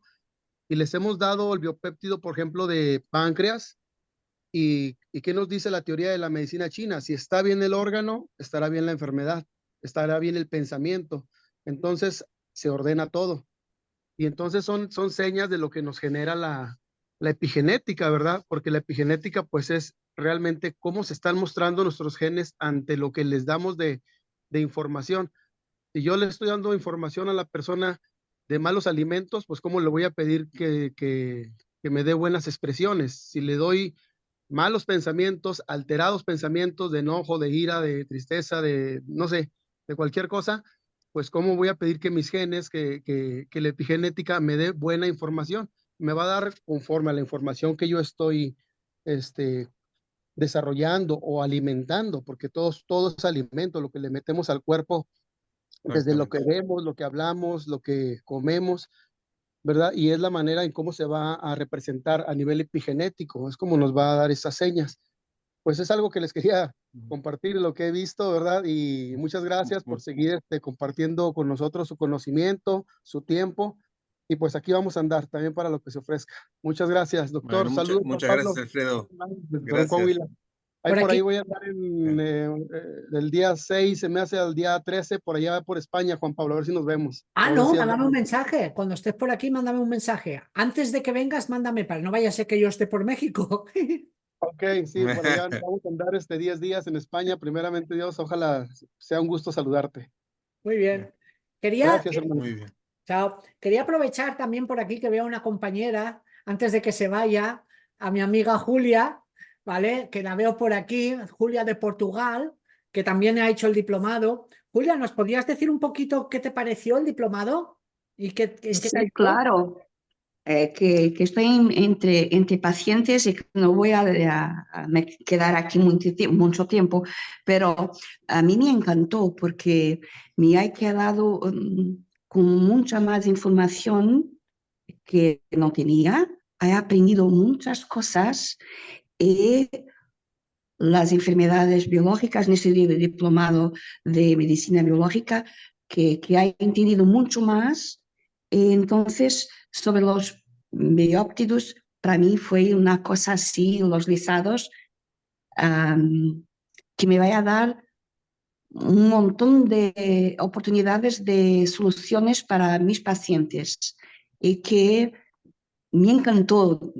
Speaker 5: y les hemos dado el biopéptido, por ejemplo, de páncreas. ¿Y qué nos dice la teoría de la medicina china? Si está bien el órgano, estará bien la enfermedad, estará bien el pensamiento. Entonces se ordena todo. Y entonces son señas de lo que nos genera la epigenética, ¿verdad? Porque la epigenética pues es realmente cómo se están mostrando nuestros genes ante lo que les damos de información. Si yo le estoy dando información a la persona de malos alimentos, pues cómo le voy a pedir que me dé buenas expresiones. Si le doy malos pensamientos, alterados pensamientos de enojo, de ira, de tristeza, de no sé, de cualquier cosa, pues cómo voy a pedir que mis genes, que la epigenética me dé buena información. Me va a dar conforme a la información que yo estoy este, desarrollando o alimentando, porque todo es alimento, lo que le metemos al cuerpo, desde lo que
Speaker 1: exactamente.
Speaker 5: vemos, lo que hablamos, lo que comemos. ¿verdad? Y es la manera en cómo se va a representar a nivel epigenético, es como nos va a dar esas señas. Pues es algo que les quería compartir, lo que he visto, ¿verdad? Y muchas gracias por seguir compartiendo con nosotros su conocimiento, su tiempo. Y pues aquí vamos a andar también para lo que se ofrezca. Muchas gracias, doctor.
Speaker 1: Bueno,
Speaker 5: Saludos, Juan
Speaker 1: muchas
Speaker 5: Pablo.
Speaker 1: gracias, Alfredo.
Speaker 5: Desde Torreón,
Speaker 1: Gracias.
Speaker 5: Coahuila. Ahí
Speaker 2: Por
Speaker 5: por ahí
Speaker 2: aquí.
Speaker 5: voy a andar del día 6, se me hace al día 13, por allá por España, Juan Pablo, a ver si nos vemos.
Speaker 2: Ah,
Speaker 5: A ver
Speaker 2: no,
Speaker 5: si
Speaker 2: mándame un
Speaker 5: andamos.
Speaker 2: mensaje. Cuando estés por aquí, mándame un mensaje. Antes de que vengas, mándame para no vaya a ser que yo esté por México.
Speaker 5: Ok, sí, por allá vamos a andar 10 días en España, primeramente Dios, ojalá sea un gusto saludarte.
Speaker 2: Muy bien. Quería,
Speaker 5: Gracias, hermano.
Speaker 1: Muy bien.
Speaker 2: chao. Quería aprovechar también por aquí que veo a una compañera, antes de que se vaya, a mi amiga Julia, ¿vale? Que la veo por aquí, Julia de Portugal, que también ha hecho el diplomado. Julia, ¿nos podrías decir un poquito qué te pareció el diplomado? ¿Y en qué te
Speaker 6: Sí,
Speaker 2: ayudó?
Speaker 6: claro, que estoy entre pacientes y que no voy a me quedar aquí mucho tiempo, pero a mí me encantó porque me ha quedado con mucha más información que no tenía. He aprendido muchas cosas y las enfermedades biológicas en ese diplomado de medicina biológica que he entendido mucho más. Entonces, sobre los bióptidos, para mí fue una cosa así, los lisados, que me va a dar un montón de oportunidades de soluciones para mis pacientes y que me encantó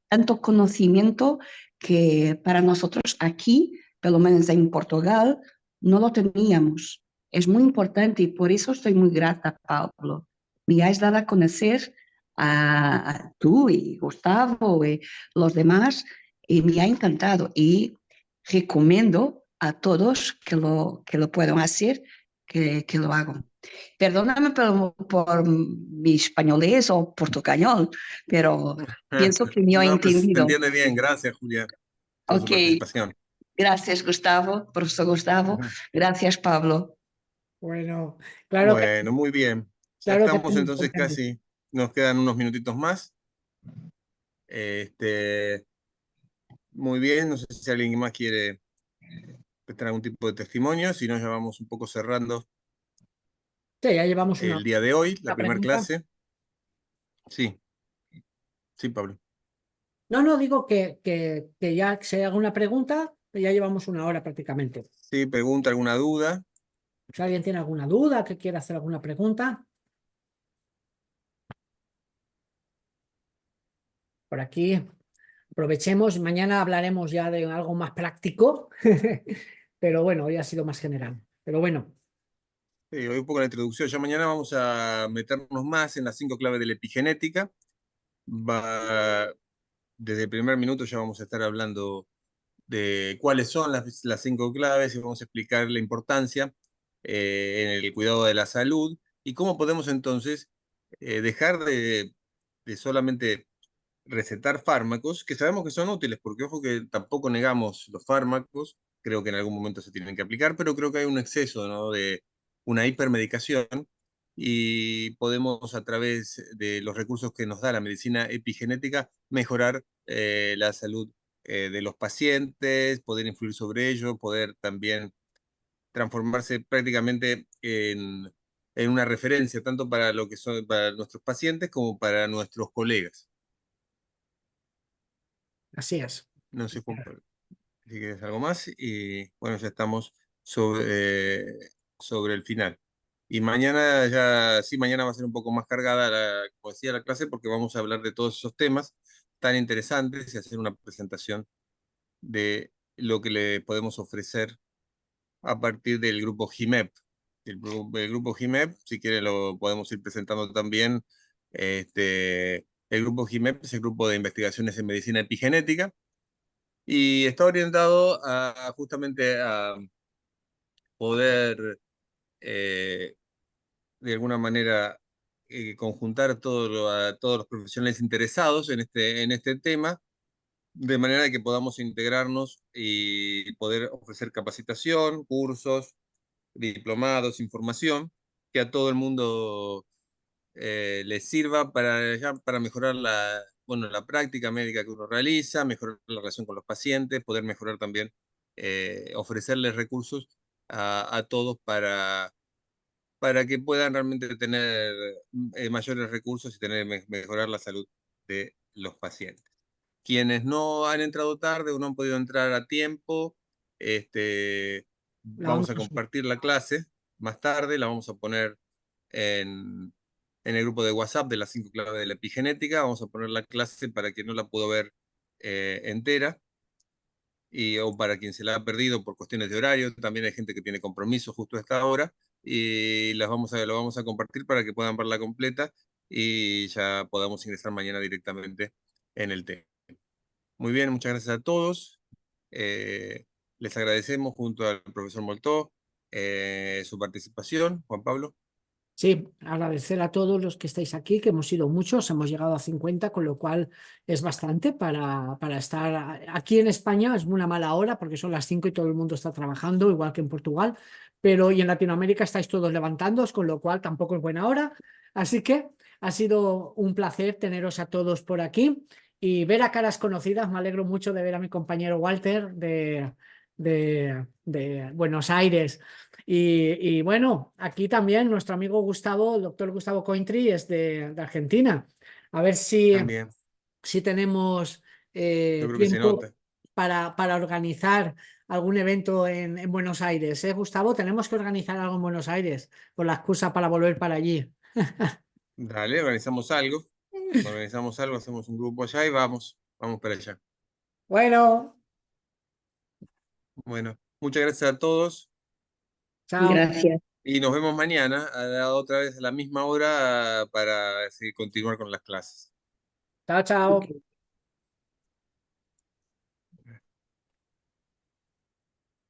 Speaker 6: tanto conocimiento que para nosotros aquí, por lo menos en Portugal, no lo teníamos. Es muy importante y por eso estoy muy grata, Pablo. Me has dado a conocer a tú y Gustavo y los demás y me ha encantado y recomiendo a todos que lo puedan hacer, que lo hagan. Perdóname por mi españolés o portugués, pero pienso que me he
Speaker 1: No, pues se
Speaker 6: entendido.
Speaker 1: entiende bien. Gracias, Julia, por su
Speaker 6: Ok,
Speaker 1: participación.
Speaker 6: gracias Gustavo, profesor Gustavo, gracias Pablo.
Speaker 2: Bueno, claro que,
Speaker 1: Bueno, muy bien. Ya
Speaker 2: claro que
Speaker 1: estamos
Speaker 2: tenemos
Speaker 1: entonces
Speaker 2: contenido.
Speaker 1: casi, nos quedan unos minutitos más. Muy bien, no sé si alguien más quiere prestar algún tipo de testimonio, si no ya vamos un poco cerrando
Speaker 2: Sí, ya llevamos
Speaker 1: el día de hoy, la
Speaker 2: una
Speaker 1: primera
Speaker 2: pregunta.
Speaker 1: clase. Sí, sí, Pablo.
Speaker 2: No, no, digo que ya se haga una pregunta, que ya llevamos una hora prácticamente.
Speaker 1: Sí, pregunta, alguna duda.
Speaker 2: Si alguien tiene alguna duda, que quiera hacer alguna pregunta, por aquí aprovechemos. Mañana hablaremos ya de algo más práctico, pero bueno, hoy ha sido más general. Pero bueno,
Speaker 1: Sí, hoy un poco la introducción. Ya mañana vamos a meternos más en las 5 claves de la epigenética. Desde el primer minuto ya vamos a estar hablando de cuáles son las 5 claves y vamos a explicar la importancia en el cuidado de la salud y cómo podemos entonces dejar de solamente recetar fármacos, que sabemos que son útiles, porque ojo que tampoco negamos los fármacos, creo que en algún momento se tienen que aplicar, pero creo que hay un exceso, ¿no?, de una hipermedicación y podemos a través de los recursos que nos da la medicina epigenética mejorar la salud de los pacientes, poder influir sobre ello, poder también transformarse prácticamente en una referencia tanto para lo que son para nuestros pacientes como para nuestros colegas.
Speaker 2: así es.
Speaker 1: No sé, Juan Pablo, si quieres algo más. Y bueno, ya estamos sobre el final. Y mañana ya, sí, mañana va a ser un poco más cargada, como decía, la clase, porque vamos a hablar de todos esos temas tan interesantes y hacer una presentación de lo que le podemos ofrecer a partir del grupo GIMEP. El grupo GIMEP, si quiere lo podemos ir presentando también. El grupo GIMEP es el grupo de investigaciones en medicina epigenética y está orientado justamente a poder, de alguna manera, conjuntar a todos los profesionales interesados en este tema, de manera que podamos integrarnos y poder ofrecer capacitación, cursos, diplomados, información, que a todo el mundo les sirva para mejorar la práctica médica que uno realiza, mejorar la relación con los pacientes, poder mejorar también, ofrecerles recursos a todos para que puedan realmente tener mayores recursos y mejorar la salud de los pacientes. Quienes no han entrado tarde o no han podido entrar a tiempo, vamos a compartir la clase más tarde, la vamos a poner en el grupo de WhatsApp de las 5 claves de la epigenética. Vamos a poner la clase para quien no la pudo ver entera, o para quien se la ha perdido por cuestiones de horario. También hay gente que tiene compromiso justo a esta hora, y lo vamos a compartir para que puedan verla completa y ya podamos ingresar mañana directamente en el tema. Muy bien, muchas gracias a todos. Les agradecemos junto al profesor Moltó su participación. Juan Pablo.
Speaker 2: Sí, agradecer a todos los que estáis aquí, que hemos sido muchos, hemos llegado a 50, con lo cual es bastante para estar aquí en España. Es una mala hora porque son las 5 y todo el mundo está trabajando, igual que en Portugal, pero y en Latinoamérica estáis todos levantándoos, con lo cual tampoco es buena hora. Así que ha sido un placer teneros a todos por aquí y ver a caras conocidas. Me alegro mucho de ver a mi compañero Walter de Buenos Aires. Y bueno, aquí también nuestro amigo Gustavo, el doctor Gustavo Cointri, es de Argentina. A ver si
Speaker 1: También.
Speaker 2: tenemos
Speaker 1: Yo creo que se
Speaker 2: tiempo
Speaker 1: nota.
Speaker 2: para organizar algún evento en Buenos Aires. Gustavo? Tenemos que organizar algo en Buenos Aires con la excusa para volver para allí.
Speaker 1: Dale, organizamos algo, hacemos un grupo allá y vamos para allá.
Speaker 2: Bueno,
Speaker 1: Bueno, muchas gracias a todos
Speaker 2: chao.
Speaker 6: Gracias.
Speaker 1: y nos vemos mañana otra vez a la misma hora para continuar con las clases.
Speaker 2: Chao, chao.
Speaker 6: Ok.